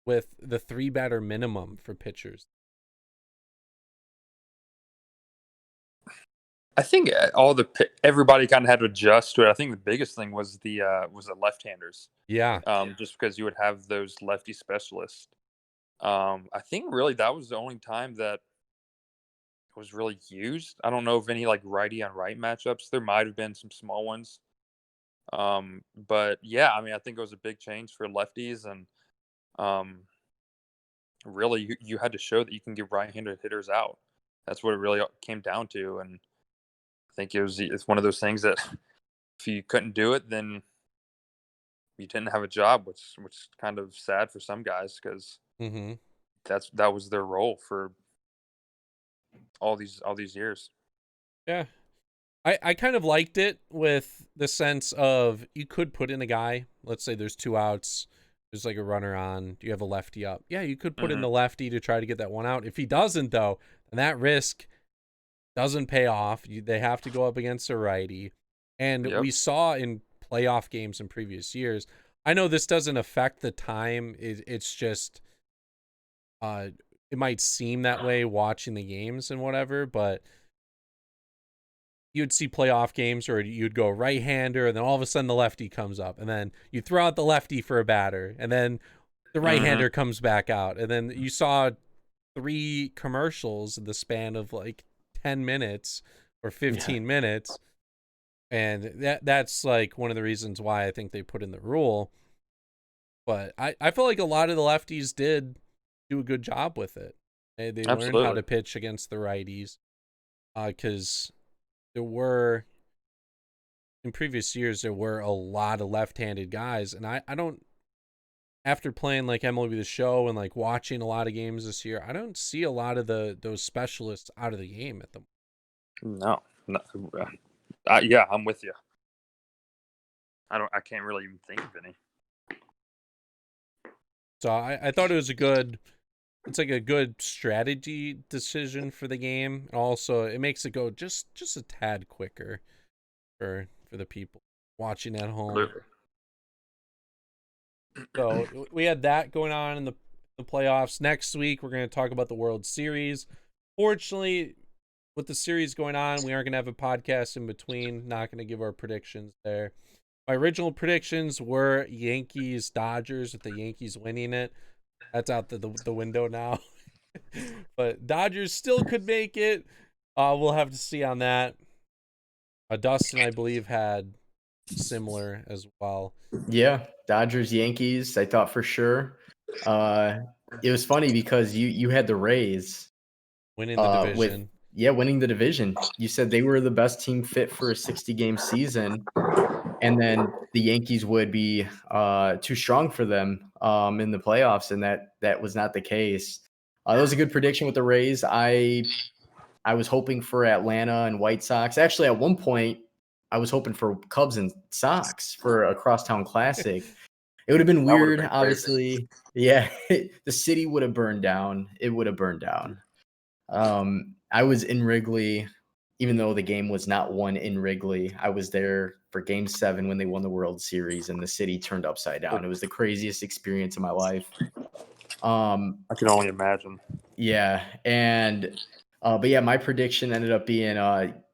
with the 3-batter minimum for pitchers? I think everybody kind of had to adjust to it. I think the biggest thing was the left-handers. Yeah. Just because you would have those lefty specialists. I think really that was the only time that it was really used. I don't know of any like righty on right matchups. There might have been some small ones. But yeah, I mean, I think it was a big change for lefties, and really you had to show that you can get right-handed hitters out. That's what it really came down to, and I think it's one of those things that if you couldn't do it, then you didn't have a job, which is kind of sad for some guys because Mm-hmm. that was their role for all these years. Yeah. I kind of liked it with the sense of you could put in a guy. Let's say there's 2 outs. There's like a runner on. Do you have a lefty up? Yeah, you could put in the lefty to try to get that one out. If he doesn't, though, then that risk doesn't pay off. They have to go up against a righty. And we saw in playoff games in previous years, I know this doesn't affect the time. It's just it might seem that way watching the games and whatever, but you'd see playoff games or you'd go right-hander, and then all of a sudden the lefty comes up, and then you throw out the lefty for a batter, and then the right-hander comes back out, and then you saw 3 commercials in the span of like 10 minutes or 15 minutes, and that's like one of the reasons why I think they put in the rule. But I feel like a lot of the lefties did do a good job with it. They learned how to pitch against the righties, because there were, in previous years, there were a lot of left-handed guys. And I don't, after playing like MLB The Show and like watching a lot of games this year, I don't see a lot of those specialists out of the game at the moment. No. Yeah, I'm with you. I can't really even think of any. So I thought it was it's like a good strategy decision for the game. Also, it makes it go just a tad quicker for the people watching at home. So we had that going on in the playoffs. Next week, we're going to talk about the World Series. Fortunately, with the series going on, we aren't going to have a podcast in between. Not going to give our predictions there. My original predictions were Yankees-Dodgers, with the Yankees winning it. That's out the window now. But Dodgers still could make it. We'll have to see on that. Dustin, I believe, had similar as well. Yeah, Dodgers, Yankees, I thought for sure. It was funny because you had the Rays winning the division. Winning the division. You said they were the best team fit for a 60-game season, and then the Yankees would be too strong for them in the playoffs, and that was not the case. That was a good prediction with the Rays. I was hoping for Atlanta and White Sox. Actually, at one point, I was hoping for Cubs and Sox for a crosstown classic. It would have been weird, obviously. Yeah, the city would have burned down. It would have burned down. I was in Wrigley, even though the game was not won in Wrigley. I was there for Game 7 when they won the World Series, and the city turned upside down. It was the craziest experience of my life. I can only imagine. Yeah, and but yeah, my prediction ended up being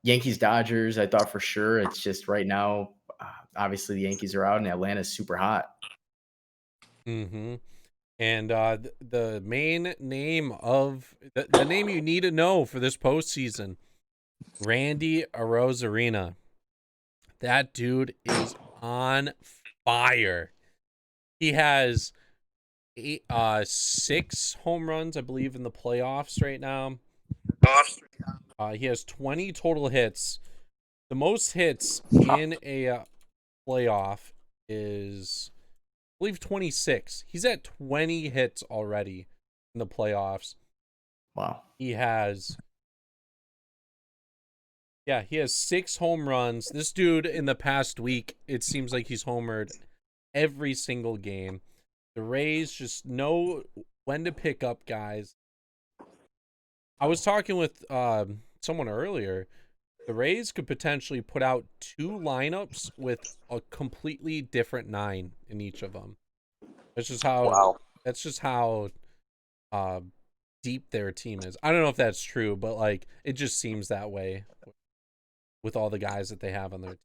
Yankees Dodgers. I thought for sure. It's just right now, obviously the Yankees are out, and Atlanta's super hot. Mm-hmm. And the main name of the name you need to know for this postseason, Randy Arozarena. That dude is on fire. He has 6 home runs, I believe, in the playoffs right now. He has 20 total hits. The most hits in a playoff is, I believe, 26. He's at 20 hits already in the playoffs. Wow. He has Yeah, he has 6 home runs. This dude in the past week, it seems like he's homered every single game. The Rays just know when to pick up guys. I was talking with someone earlier. The Rays could potentially put out 2 lineups with a completely different 9 in each of them. That's just how. Wow. That's just how deep their team is. I don't know if that's true, but like it just seems that way with all the guys that they have on their team.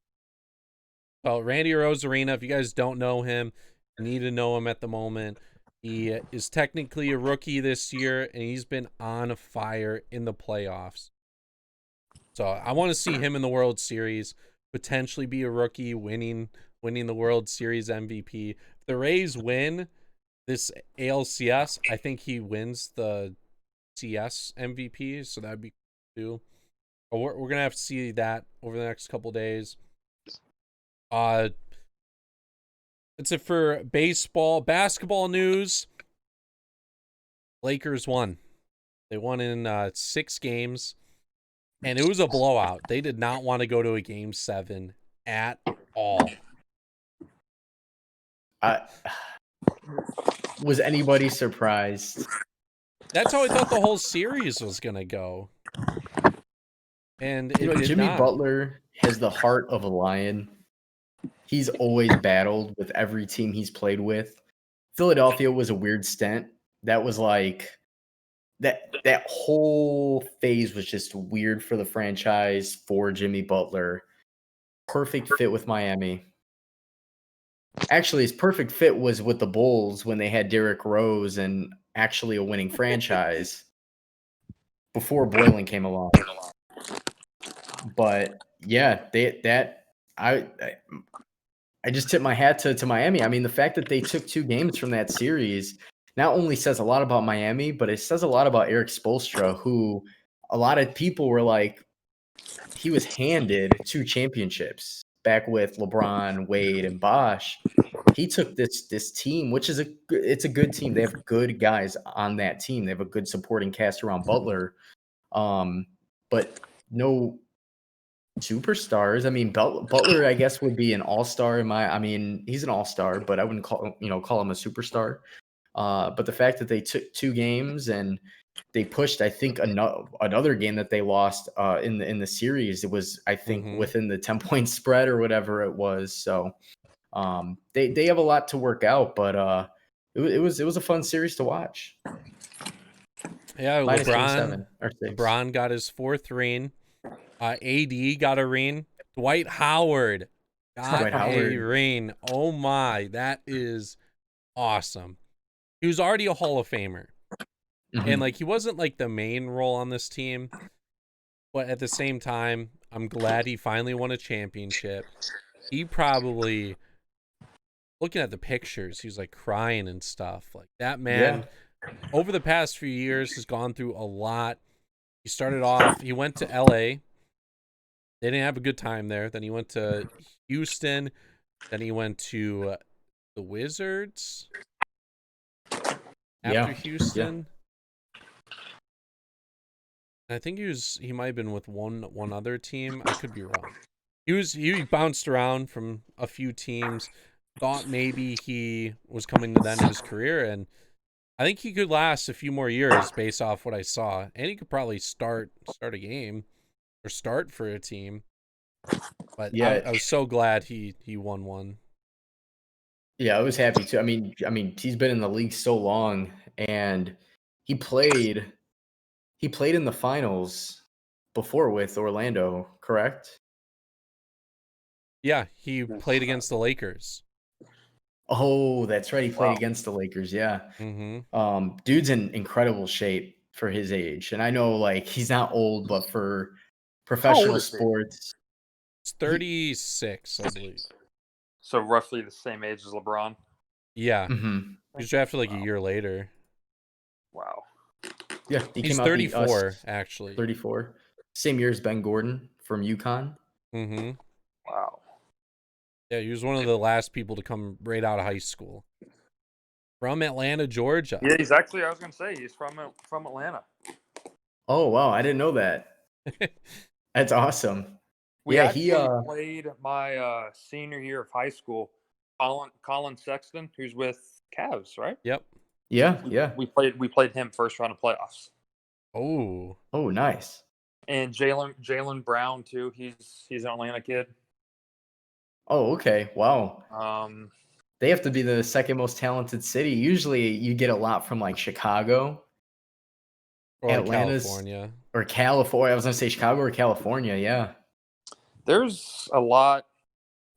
So Randy Arozarena, if you guys don't know him, you need to know him at the moment. He is technically a rookie this year, and he's been on fire in the playoffs. So I want to see him in the World Series, potentially be a rookie, winning the World Series MVP. If the Rays win this ALCS, I think he wins the CS MVP, so that'd be cool too. But we're gonna have to see that over the next couple days. That's it for baseball. Basketball news. Lakers won. They won in 6 games, and it was a blowout. They did not want to go to a game 7 at all. Was anybody surprised? That's how I thought the whole series was gonna go. And it did Jimmy not. Butler has the heart of a lion. He's always battled with every team he's played with. Philadelphia was a weird stint. That was like that whole phase was just weird for the franchise, for Jimmy Butler. Perfect fit with Miami. Actually, his perfect fit was with the Bulls when they had Derrick Rose and actually a winning franchise before Boylan came along. But yeah, I just tip my hat to Miami. I mean, the fact that they took 2 games from that series not only says a lot about Miami, but it says a lot about Eric Spoelstra, who a lot of people were like, he was handed 2 championships back with LeBron, Wade, and Bosh. He took this team, which is it's a good team. They have good guys on that team. They have a good supporting cast around Butler, but no superstars. I mean, Butler, I guess, would be an all-star I mean, he's an all-star, but I wouldn't call him a superstar. But the fact that they took 2 games and they pushed, I think, another game that they lost in the series. It was, I think, within the 10-point spread or whatever it was. So they have a lot to work out, but it was a fun series to watch. Yeah, -27 or 6. LeBron got his 4th ring. AD got a ring. Dwight Howard got a ring. Oh my, that is awesome. He was already a Hall of Famer. And like he wasn't like the main role on this team, but at the same time, I'm glad he finally won a championship. He probably, looking at the pictures, he was like crying and stuff. Like that man, over the past few years, has gone through a lot. He started off, he went to LA. They didn't have a good time there. Then he went to Houston. Then he went to the Wizards after Houston. I think he might have been with one other team. I could be wrong. He bounced around from a few teams. Thought maybe he was coming to the end of his career, and I think he could last a few more years based off what I saw. And he could probably start a game or start for a team. But yeah, I was so glad he won one. Yeah, I was happy too. I mean, he's been in the league so long, and he played in the finals before with Orlando, correct? Yeah, he played against the Lakers. Oh, that's right. He played against the Lakers. Yeah. Dude's in incredible shape for his age, and I know like he's not old, but for professional sports, it's 36, I believe. So roughly the same age as LeBron. Yeah, he was drafted like a year later. Wow. Yeah, he's 34 actually. 34, same year as Ben Gordon from UConn. Wow. Yeah, he was one of the last people to come right out of high school. From Atlanta, Georgia. Yeah, he's actually, I was going to say, he's from Atlanta. Oh, wow. I didn't know that. That's awesome. We Yeah, he actually played my senior year of high school. Colin Sexton, who's with Cavs, right? Yep. yeah, We, yeah. we played him first round of playoffs, Oh, Oh, nice. and Jalen Brown too. He's an Atlanta kid. Oh, okay. Wow. Um, They have to be the second most talented city. Usually you get a lot from like Chicago, or like Atlanta's California. or California. I was gonna say Chicago or California, yeah. there's a lot.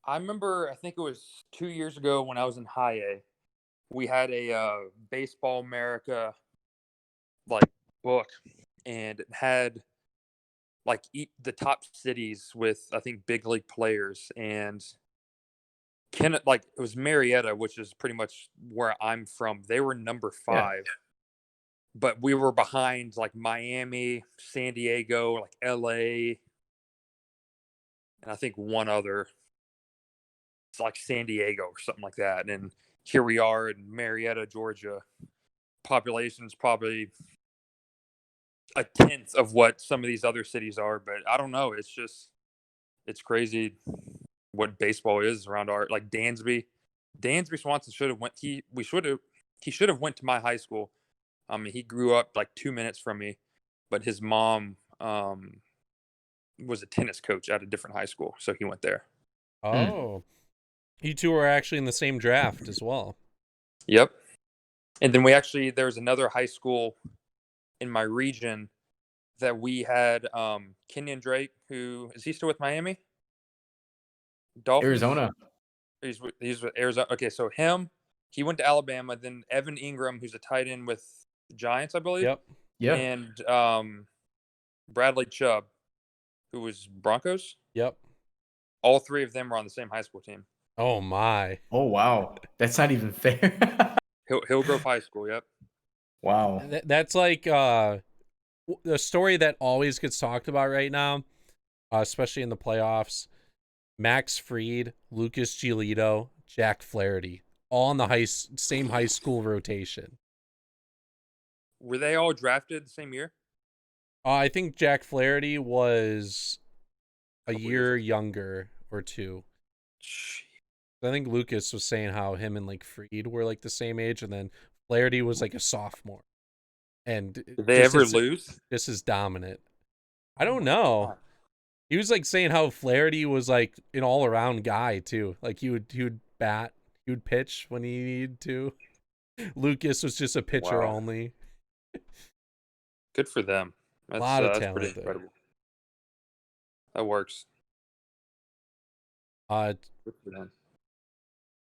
I remember, I think it was 2 years ago when I was in high A. We had a Baseball America like book, and it had like the top cities with I think big league players, and Kenneth, like it was Marietta, which is pretty much where I'm from. They were number Yeah. 5, but we were behind like Miami, San Diego, like LA, and I think one other. It's like San Diego or something like that. And here we are in Marietta, Georgia. Population's probably a tenth of what some of these other cities are, but I don't know. It's crazy what baseball is around our like Dansby. Dansby Swanson should have went. He should have went to my high school. I mean, he grew up like 2 minutes from me, but his mom was a tennis coach at a different high school, so he went there. Oh, you two are actually in the same draft as well. Yep. And then there's another high school in my region that we had Kenyon Drake, who is he still with Miami Dolphins? Arizona. He's with Arizona. Okay, so he went to Alabama. Then Evan Ingram, who's a tight end with the Giants, I believe. Yep. Yeah. And Bradley Chubb, who was Broncos. Yep. All 3 of them were on the same high school team. Oh my. Oh, wow. That's not even fair. Hillgrove High School. Yep. Wow. That's like the story that always gets talked about right now, especially in the playoffs. Max Fried, Lucas Giolito, Jack Flaherty, all in the same high school rotation. Were they all drafted the same year? I think Jack Flaherty was a year younger or 2. I think Lucas was saying how him and like Fried were like the same age, and then Flaherty was like a sophomore. And Did they ever lose? Just as dominant. I don't know. He was like saying how Flaherty was like an all around guy too. Like he would bat, he would pitch when he needed to. Lucas was just a pitcher Wow. only. Good for them. A lot of that's talent pretty there. incredible. That works. Good for them.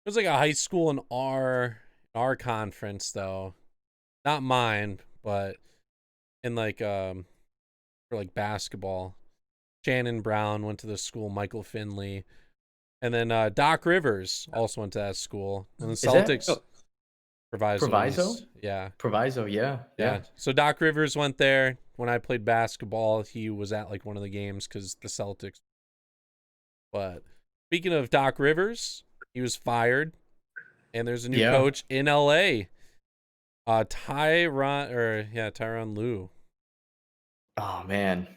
It was like a high school in our conference though. Not mine, but in like for like basketball. Shannon Brown went to the school, Michael Finley. And then Doc Rivers also went to that school. And the Celtics Proviso? Yeah. Proviso, yeah. So Doc Rivers went there. When I played basketball, he was at like one of the games because the Celtics. But speaking of Doc Rivers, he was fired. And there's a new coach in LA. Tyronn Lue. Oh man.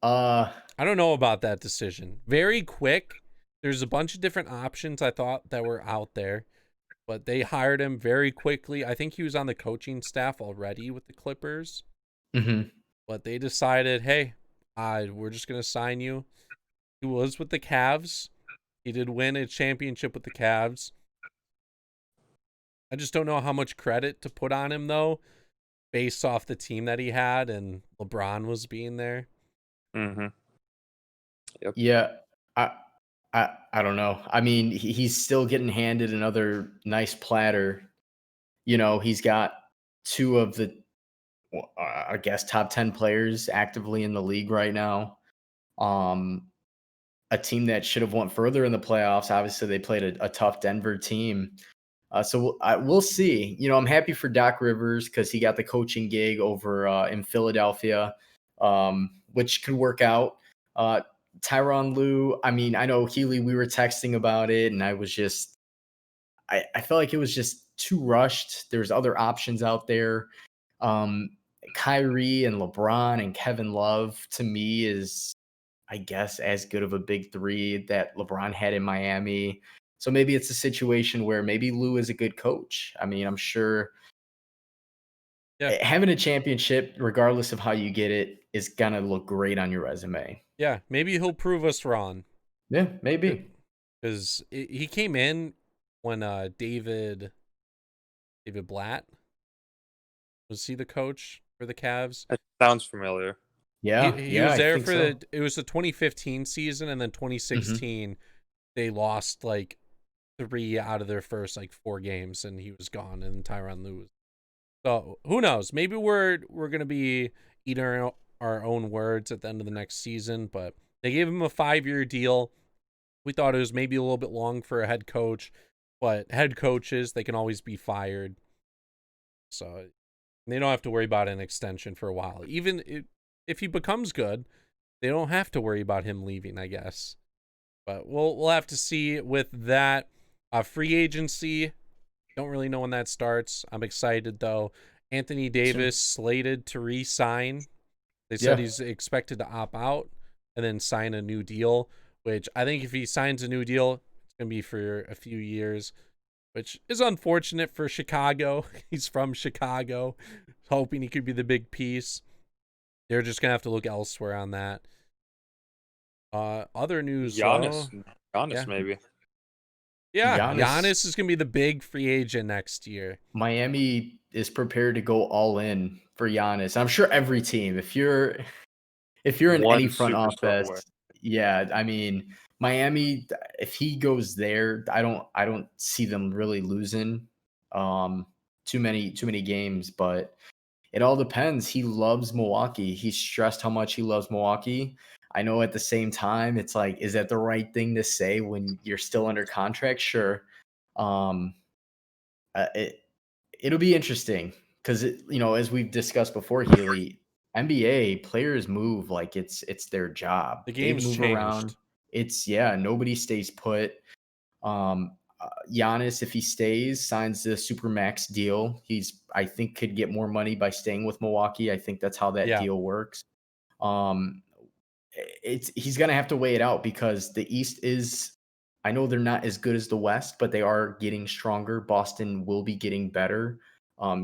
I don't know about that decision. Very quick. There's a bunch of different options I thought that were out there, but they hired him very quickly. I think he was on the coaching staff already with the Clippers. Mm-hmm. But they decided, hey, we're just going to sign you. He was with the Cavs. He did win a championship with the Cavs. I just don't know how much credit to put on him, though, based off the team that he had and LeBron was being there. Mm-hmm. Yep. Yeah. I don't know. I mean, he's still getting handed another nice platter. You know, he's got 2 of the, I guess, top 10 players actively in the league right now. A team that should have went further in the playoffs. Obviously, they played a tough Denver team. So we'll see. You know, I'm happy for Doc Rivers because he got the coaching gig over in Philadelphia, which could work out. Tyronn Lue, I mean, I know Healy, we were texting about it, and I was just, I felt like it was just too rushed. There's other options out there. Kyrie and LeBron and Kevin Love, to me, is I guess, as good of a big three that LeBron had in Miami. So maybe it's a situation where maybe Lou is a good coach. I mean, I'm sure Yeah. having a championship, regardless of how you get it, is gonna look great on your resume. Yeah, maybe he'll prove us wrong. Yeah, maybe. Because he came in when David Blatt, was he the coach for the Cavs? It sounds familiar. Yeah, He yeah, was I there think for so. it was the 2015 season, and then Mhm. 2016 they lost like 3 out of their first like 4 games, and he was gone, and Tyronn Lue was. So who knows? Maybe we're gonna be eating our own words at the end of the next season, but they gave him a 5-year deal. We thought it was maybe a little bit long for a head coach, but head coaches, they can always be fired. So they don't have to worry about an extension for a while. Even if he becomes good, they don't have to worry about him leaving, I guess. But we'll have to see with that. Free agency, don't really know when that starts. I'm excited though. Anthony Soon. Davis slated to re-sign. They said Yeah. he's expected to opt out and then sign a new deal, which I think if he signs a new deal, it's going to be for a few years, which is unfortunate for Chicago. He's from Chicago, hoping he could be the big piece. They're just going to have to look elsewhere on that. Other news, though. Giannis Yeah. maybe. Yeah, Giannis, Giannis is going to be the big free agent next year. Miami is prepared to go all in for Giannis. I'm sure every team, if you're in One any front superstar office, away. yeah, I mean, Miami, if he goes there, I don't see them really losing um too many games, but it all depends. He loves Milwaukee. He stressed how much he loves Milwaukee. I know at the same time, it's like, is that the right thing to say when you're still under contract? Sure. Um, it'll be interesting because as we've discussed before, Healy, NBA players move like it's their job. The They game's move around. changed. It's yeah, nobody stays put. Giannis, if he stays, signs the super max deal. I think, could get more money by staying with Milwaukee. I think that's how that Yeah. deal works. Um, he's gonna have to weigh it out because the East is. I know they're not as good as the West, but they are getting stronger. Boston will be getting better.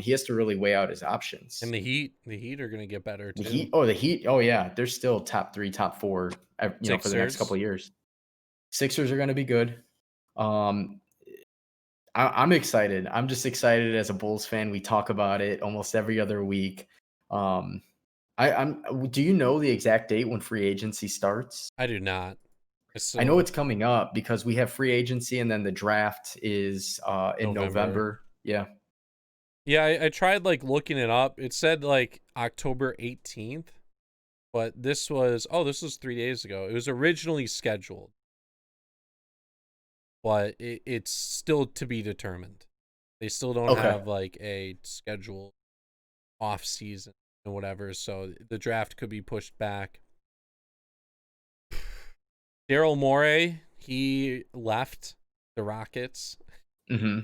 He has to really weigh out his options. And the Heat are going to get better The too. Heat. Oh yeah, they're still top 3, top 4. For the next couple Sixers. of years. Sixers are going to be good. Um, I'm excited. I'm just excited as a Bulls fan. We talk about it almost every other week. Um, Do you know the exact date when free agency starts? I do not. I know So it's coming up because we have free agency and then the draft is in November. November. Yeah. Yeah, I tried like looking it up. It said like October 18th, but this was 3 days ago. It was originally scheduled, but it's still to be determined. They still don't Okay. have like a scheduled off season and whatever, so the draft could be pushed back. Daryl Morey, he left the Rockets. Hmm.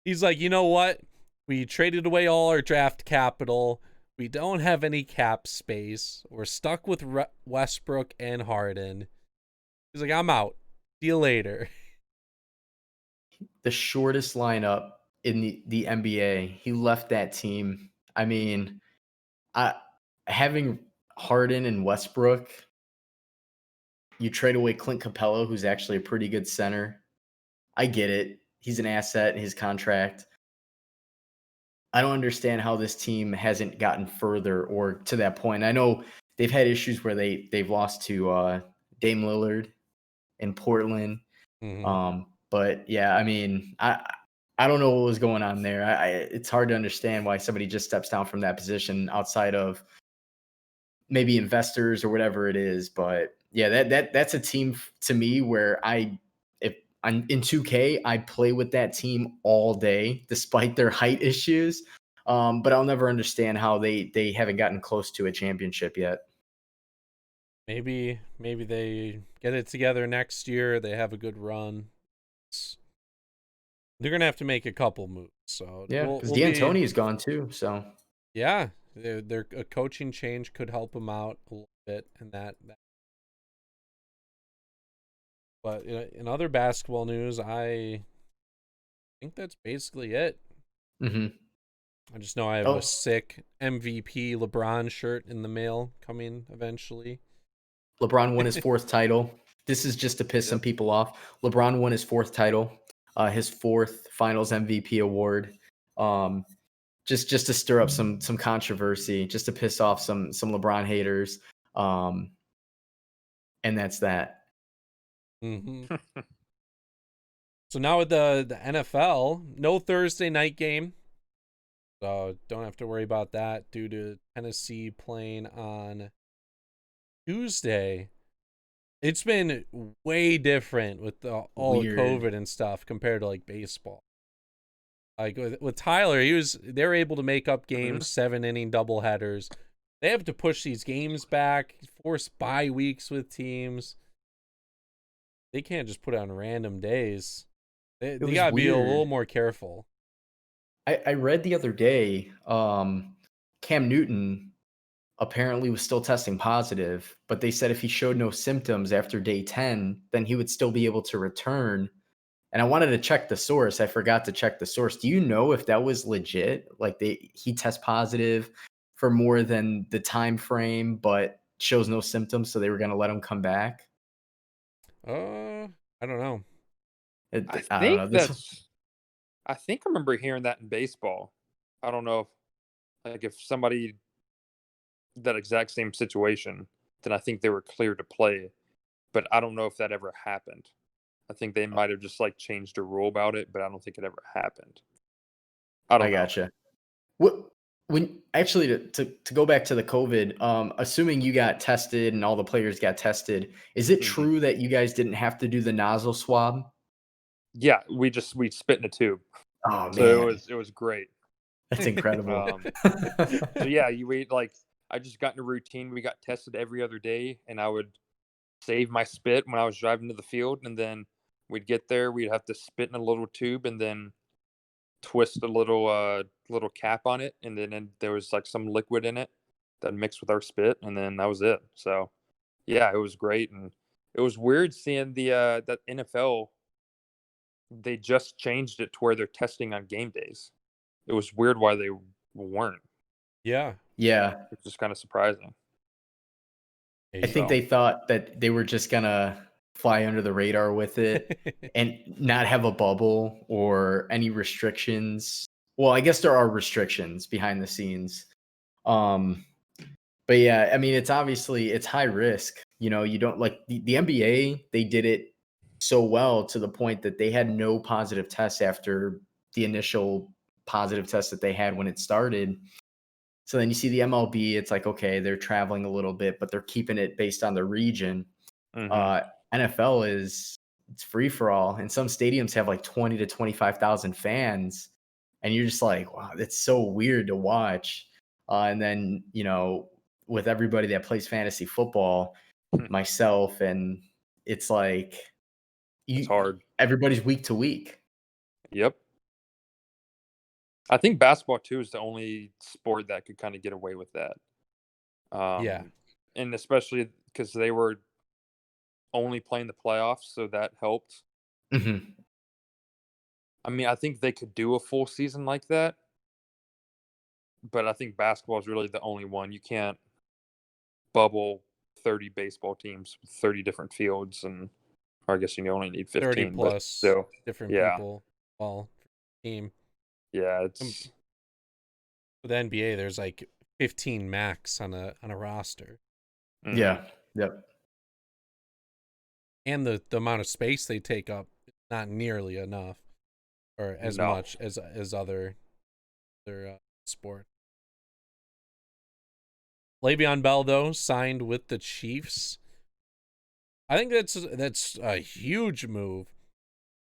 He's like, you know what? We traded away all our draft capital. We don't have any cap space. We're stuck with Westbrook and Harden. He's like, I'm out. See you later. The shortest lineup in the NBA. He left that team. I mean, I having Harden and Westbrook, you trade away Clint Capella, who's actually a pretty good center. I get it. He's an asset in his contract. I don't understand how this team hasn't gotten further or to that point. I know they've had issues where they've lost to Dame Lillard in Portland. Mm-hmm. But yeah, I mean, I don't know what was going on there. It's hard to understand why somebody just steps down from that position outside of maybe investors or whatever it is. But yeah, that's a team to me where if I'm in 2K, I play with that team all day, despite their height issues. But I'll never understand how they haven't gotten close to a championship yet. Maybe they get it together next year. They have a good run. They're gonna have to make a couple moves. So Yeah, because we'll be D'Antoni is gone too. So yeah. Their a coaching change could help them out a little bit in that But in other basketball news, I think that's basically it. Mm-hmm. I just know I have a Oh, sick MVP LeBron shirt in the mail coming eventually. LeBron won his fourth title. This is just to piss some Yep. people off. LeBron won his fourth title, his fourth Finals MVP award. Um, just to stir up some controversy, just to piss off some LeBron haters. Um, and that's that. Mm-hmm. So now with the NFL, no Thursday night game. So don't have to worry about that due to Tennessee playing on Tuesday. It's been way different with all the Weird. COVID and stuff compared to like baseball. Like with Tyler, they were able to make up games, 7-inning doubleheaders. They have to push these games back, force bye weeks with teams. They can't just put it on random days. They It was gotta be a little weird. more careful. I read the other day, Cam Newton apparently was still testing positive, but they said if he showed no symptoms after day 10, then he would still be able to return. And I wanted to check the source. I forgot to check the source. Do you know if that was legit? Like he test positive for more than the time frame, but shows no symptoms, so they were going to let him come back. I don't know. I I don't think know. that's. I think I remember hearing that in baseball. I don't know if somebody that exact same situation, then I think they were clear to play. But I don't know if that ever happened. I think they might have just like changed a rule about it, but I don't think it ever happened. I I don't know. gotcha. What when actually to go back to the COVID, assuming you got tested and all the players got tested, is it hmm true that you guys didn't have to do the nozzle swab? Yeah, we spit in a tube, Oh so man, it was great. that's incredible. Um, so yeah, you wait like I just got in a routine. We got tested every other day, and I would save my spit when I was driving to the field, and then we'd get there. We'd have to spit in a little tube, and then twist a little cap on it, and then there was like some liquid in it that mixed with our spit, and then that was it. So yeah, it was great, and it was weird seeing the that NFL, they just changed it to where they're testing on game days. It was weird why they weren't. Yeah. Yeah, It's just kind of surprising. I think So they thought that they were just gonna fly under the radar with it and not have a bubble or any restrictions. Well, I guess there are restrictions behind the scenes. Um, but yeah, I mean, it's high risk. You know, you don't like the NBA, they did it so well to the point that they had no positive tests after the initial positive test that they had when it started. So then you see the MLB, it's like, okay, they're traveling a little bit, but they're keeping it based on the region. hmm Uh, NFL it's free for all, and some stadiums have like 20 to 25,000 fans, and you're just like, wow, that's so weird to watch. And then with everybody that plays fantasy football, myself, and it's like it's you hard. everybody's week to week. Yep. I think basketball too is the only sport that could kind of get away with that. Yeah. And especially because they were only playing the playoffs, so that helped. Mhm. I mean, I think they could do a full season like that, but I think basketball is really the only one. You can't bubble 30 baseball teams with 30 different fields, and or I guess you only need 30 15, but plus still, different yeah, people all team. yeah, Um, it's With the NBA, there's like 15 max on a roster. mhm, Yeah. Yep. And the amount of space they take up is not nearly enough or as no. much as other sport. Le'Veon Bell though signed with the Chiefs. I think that's a huge move.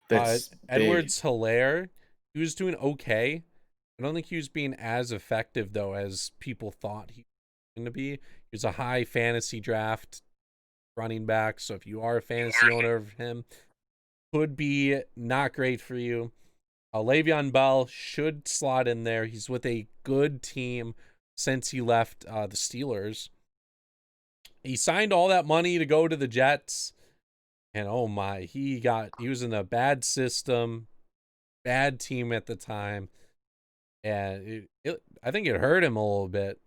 That's big. Edwards-Helaire, he was doing okay. I don't think he was being as effective though as people thought he was going to be. He was a high fantasy draft running back, so if you are a fantasy owner of him, could be not great for you. Le'Veon Bell should slot in there. He's with a good team since he left the Steelers. He signed all that money to go to the Jets. And oh my, he was in a bad system, bad team at the time, and I think it hurt him a little bit.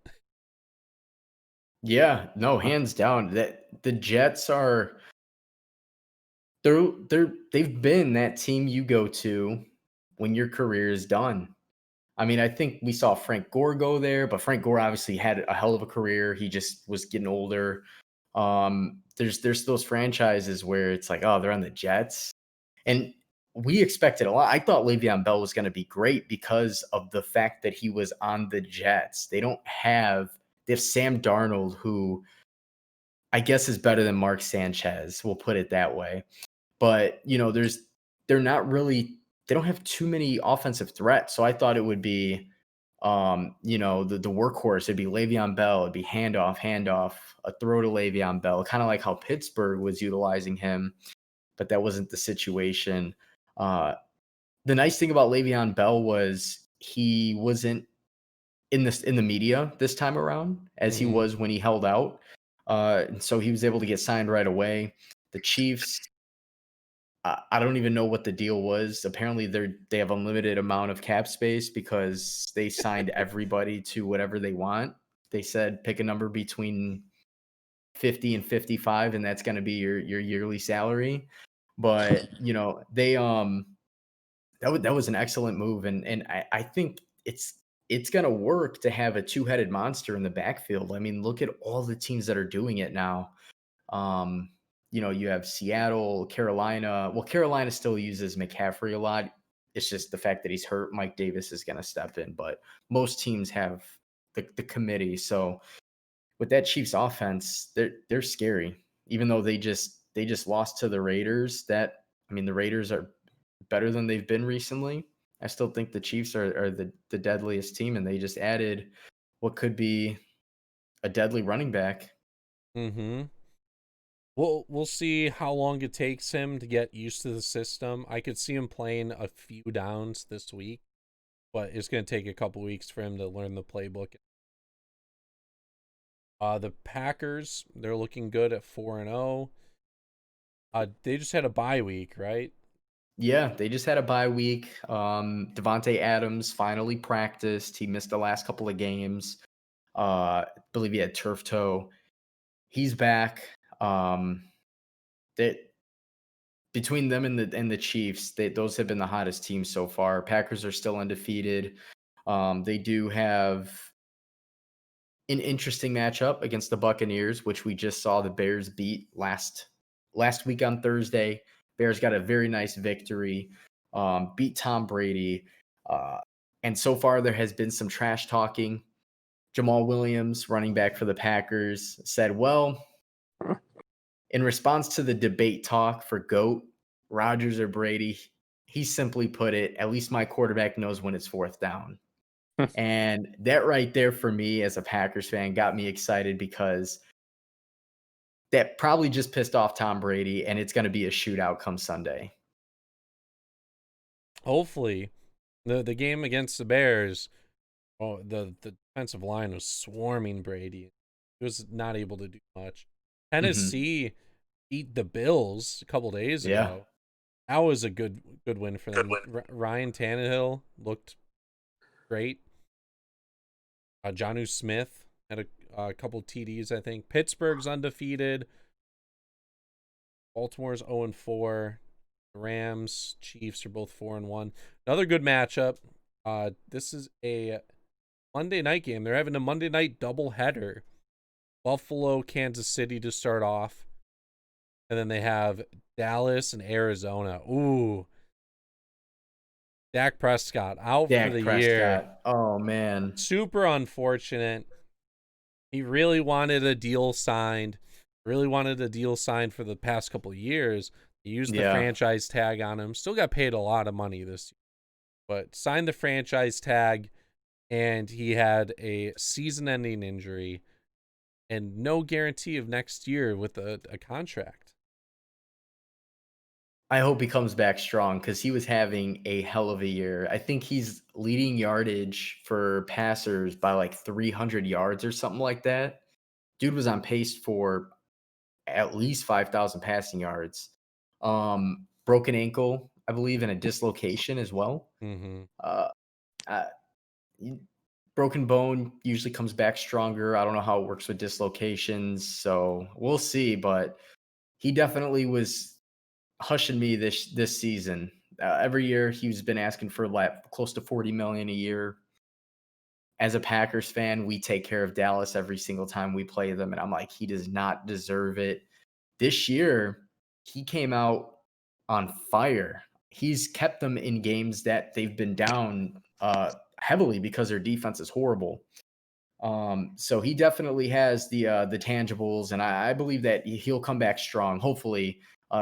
Yeah, no, hands down. That the Jets are they've been that team you go to when your career is done. I mean, I think we saw Frank Gore go there, but Frank Gore obviously had a hell of a career. He just was getting older. There's those franchises where it's like, oh, they're on the Jets, and we expected a lot. I thought Le'Veon Bell was going to be great because of the fact that he was on the Jets. They have Sam Darnold, who I guess is better than Mark Sanchez. We'll put it that way. But, they're not really they don't have too many offensive threats. So I thought it would be the workhorse. It'd be Le'Veon Bell, it'd be handoff, a throw to Le'Veon Bell, kind of like how Pittsburgh was utilizing him, but that wasn't the situation. Uh the nice thing about Le'Veon Bell was he wasn't in the media this time around as he Mm-hmm. was when he held out. And so he was able to get signed right away. The Chiefs, I don't even know what the deal was. Apparently, they have unlimited amount of cap space because they signed everybody to whatever they want. They said pick a number between 50 and 55, and that's going to be your yearly salary. But that was an excellent move, and I think it's going to work to have a two-headed monster in the backfield. I mean, look at all the teams that are doing it now. You have Seattle, Carolina. Well, Carolina still uses McCaffrey a lot. It's just the fact that he's hurt. Mike Davis is going to step in, but most teams have the committee. So with that Chiefs offense, they're scary. Even though they just lost to the Raiders. The Raiders are better than they've been recently. I still think the Chiefs are the deadliest team, and they just added what could be a deadly running back. Mm-hmm. We'll see how long it takes him to get used to the system. I could see him playing a few downs this week, but it's going to take a couple weeks for him to learn the playbook. The Packers, they're looking good at 4-0. They just had a bye week, right? Yeah, they just had a bye week. Devontae Adams finally practiced. He missed the last couple of games. I believe he had turf toe. He's back. That between them and the Chiefs, those have been the hottest teams so far. Packers are still undefeated. They do have an interesting matchup against the Buccaneers, which we just saw the Bears beat last week on Thursday. Bears got a very nice victory, beat Tom Brady. And so far, there has been some trash talking. Jamal Williams, running back for the Packers, said, well, in response to the debate talk for GOAT, Rodgers or Brady, he simply put it, at least my quarterback knows when it's fourth down. And that right there for me as a Packers fan got me excited because that probably just pissed off Tom Brady, and it's going to be a shootout come Sunday. Hopefully, the game against the Bears, the defensive line was swarming Brady. He was not able to do much. Tennessee beat the Bills a couple days Yeah. ago. That was a good win for them. Ryan Tannehill looked great. Jonnu Smith had a couple TDs, I think. Pittsburgh's undefeated. Baltimore's 0-4. The Rams, Chiefs are both 4-1. Another good matchup. This is a Monday night game. They're having a Monday night doubleheader. Buffalo, Kansas City to start off. And then they have Dallas and Arizona. Ooh. Dak Prescott out for the year. Oh, man. Super unfortunate. He really wanted a deal signed. For the past couple of years. He used the franchise tag on him. Still got paid a lot of money this year. But signed the franchise tag, and he had a season-ending injury and no guarantee of next year with a contract. I hope he comes back strong because he was having a hell of a year. I think he's leading yardage for passers by like 300 yards or something like that. Dude was on pace for at least 5,000 passing yards. broken ankle, I believe, and a dislocation as well. Mm-hmm. Uh, uh, Broken bone usually comes back stronger. I don't know how it works with dislocations, so we'll see. But he definitely was hushing me this season. Every year he's been asking for like close to 40 million a year. As a Packers fan, we take care of Dallas every single time we play them, and I'm like, he does not deserve it. This year, he came out on fire. He's kept them in games that they've been down heavily because their defense is horrible. So he definitely has the tangibles, and I believe that he'll come back strong. Hopefully,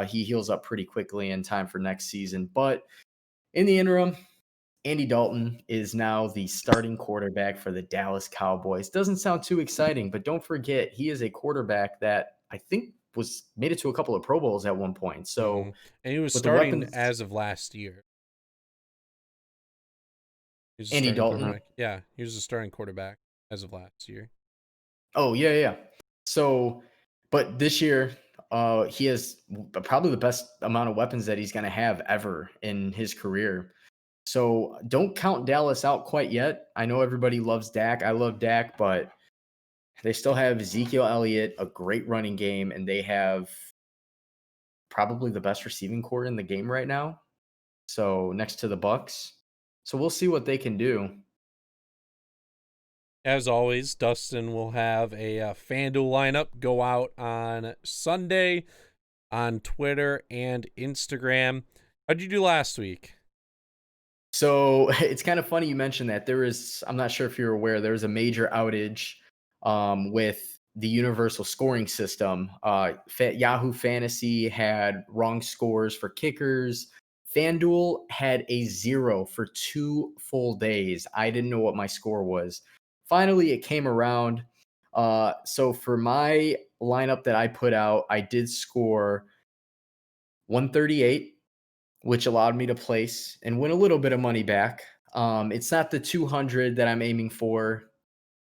he heals up pretty quickly in time for next season. But in the interim, Andy Dalton is now the starting quarterback for the Dallas Cowboys. Doesn't sound too exciting, but don't forget he is a quarterback that I think was made it to a couple of Pro Bowls at one point. Mm-hmm. So And he was with the starting weapons, as of last year. He was a Andy starting Dalton. quarterback. Yeah, he was a starting quarterback as of last year. Oh yeah. So, but this year, he has probably the best amount of weapons that he's going to have ever in his career. So don't count Dallas out quite yet. I know everybody loves Dak. I love Dak, but they still have Ezekiel Elliott, a great running game, and they have probably the best receiving core in the game right now. So next to the Bucks. So we'll see what they can do. As always, Dustin will have a FanDuel lineup go out on Sunday on Twitter and Instagram. How'd you do last week? So it's kind of funny you mentioned that. I'm not sure if you're aware, there was a major outage with the universal scoring system. Yahoo Fantasy had wrong scores for kickers. FanDuel had a 0 for 2 full days. I didn't know what my score was. Finally, it came around. So for my lineup that I put out, I did score 138, which allowed me to place and win a little bit of money back. It's not the 200 that I'm aiming for.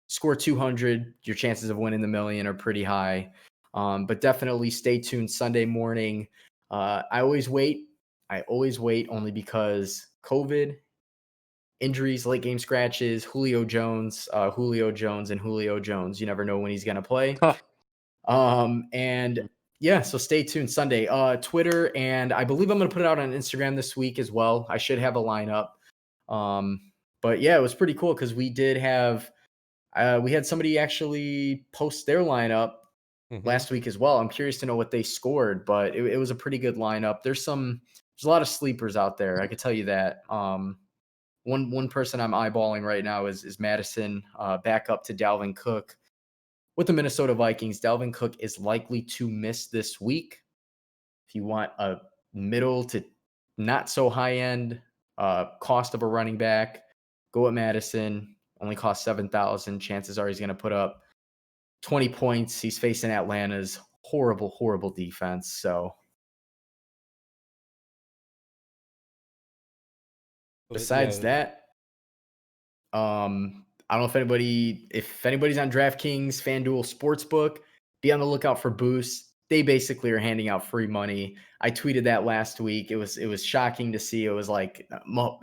Score 200, your chances of winning the million are pretty high. But definitely stay tuned Sunday morning. I always wait. I always wait only because COVID, injuries, late game scratches, Julio Jones, and Julio Jones. You never know when he's going to play. Huh. And yeah, so stay tuned Sunday. Twitter, and I believe I'm going to put it out on Instagram this week as well. I should have a lineup. But yeah, it was pretty cool because we did have we had somebody actually post their lineup Mm-hmm. last week as well. I'm curious to know what they scored, but it was a pretty good lineup. There's a lot of sleepers out there. I could tell you that. One person I'm eyeballing right now is Madison, backup to Dalvin Cook. With the Minnesota Vikings, Dalvin Cook is likely to miss this week. If you want a middle to not so high end cost of a running back, go at Madison. Only cost 7,000. Chances are he's going to put up 20 points. He's facing Atlanta's horrible defense. So besides Yeah. that, I don't know if anybody's on DraftKings, FanDuel Sportsbook, be on the lookout for boosts. They basically are handing out free money. I tweeted that last week. It was shocking to see. It was like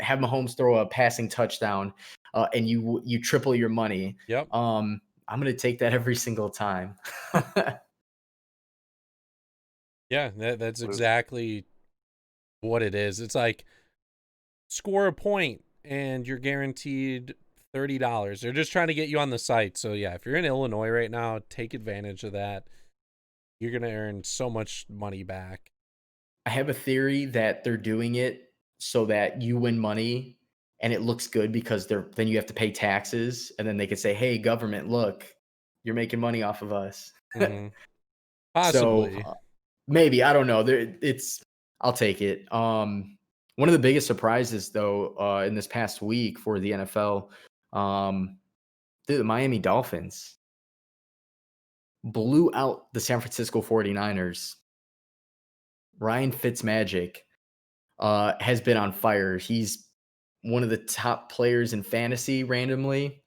have Mahomes throw a passing touchdown, and you triple your money. Yep. I'm gonna take that every single time. Yeah, that's exactly what it is. It's like score a point and you're guaranteed $30. They're just trying to get you on the site. So yeah, if you're in Illinois right now, take advantage of that. You're gonna earn so much money back. I have a theory that they're doing it so that you win money and it looks good because then you have to pay taxes and then they could say, "Hey, government, look, you're making money off of us." Mm-hmm. So Possibly. maybe I don't know. I'll take it. One of the biggest surprises though in this past week for the NFL, the Miami Dolphins blew out the San Francisco 49ers. Ryan Fitzmagic has been on fire. He's one of the top players in fantasy randomly.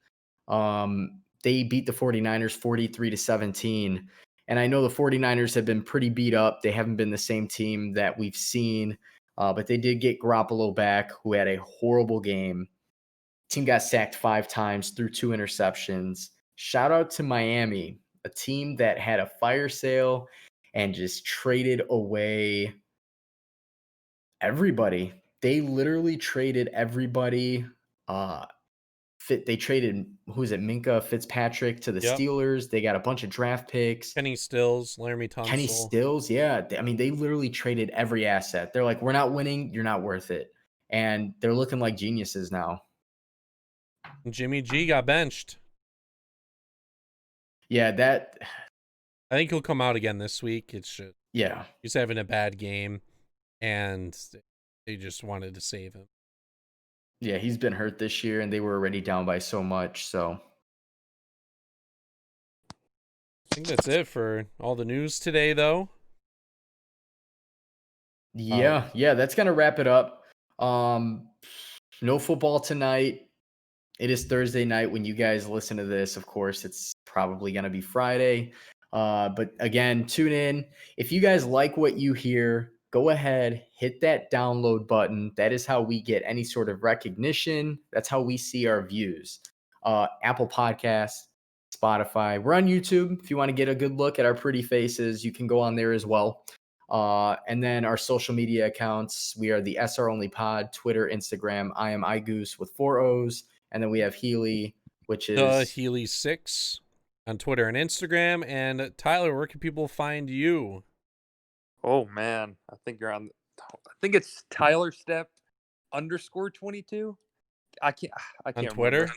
They beat the 49ers 43-17. And I know the 49ers have been pretty beat up. They haven't been the same team that we've seen, but they did get Garoppolo back, who had a horrible game. Team got sacked 5 times, threw 2 interceptions. Shout out to Miami, a team that had a fire sale and just traded away everybody. They literally traded everybody. They traded, who is it, Minka Fitzpatrick to the Yep. Steelers. They got a bunch of draft picks. Kenny Stills, Laramie Kenny Tunsil. Stills, yeah. I mean, they literally traded every asset. They're like, we're not winning. You're not worth it. And they're looking like geniuses now. Jimmy G got benched. Yeah, I think he'll come out again this week. It's just, yeah. he's having a bad game, and they just wanted to save him. Yeah, he's been hurt this year, and they were already down by so much. So I think that's it for all the news today, though. yeah, that's gonna wrap it up. No football tonight. It is Thursday night when you guys listen to this. Of course, it's probably gonna be Friday. But again, tune in. If you guys like what you hear, go ahead, hit that download button. That is how we get any sort of recognition. That's how we see our views. Apple Podcasts, Spotify. We're on YouTube. If you want to get a good look at our pretty faces, you can go on there as well. And then our social media accounts. We are the SR Only Pod, Twitter, Instagram. I am iGoose with 4 O's. And then we have Healy, which is The Healy6 on Twitter and Instagram. And Tyler, where can people find you? Oh man, I think you're on. I think it's Tyler Step _22. I can't On Twitter? remember.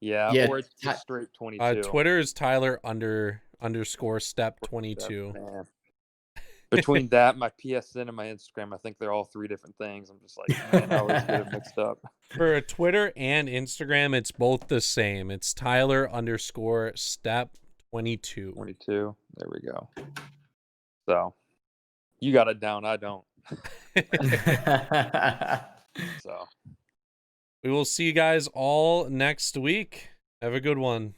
Yeah, Yeah, or it's just straight 22. Twitter is Tyler _ step 22. Man. Between that, my PSN and my Instagram, I think they're all 3 different things. I'm just like, man, I always get it mixed up. For Twitter and Instagram, it's both the same. It's Tyler _ step 22. 22. There we go. So you got it down. I don't. So We will see you guys all next week. Have a good one.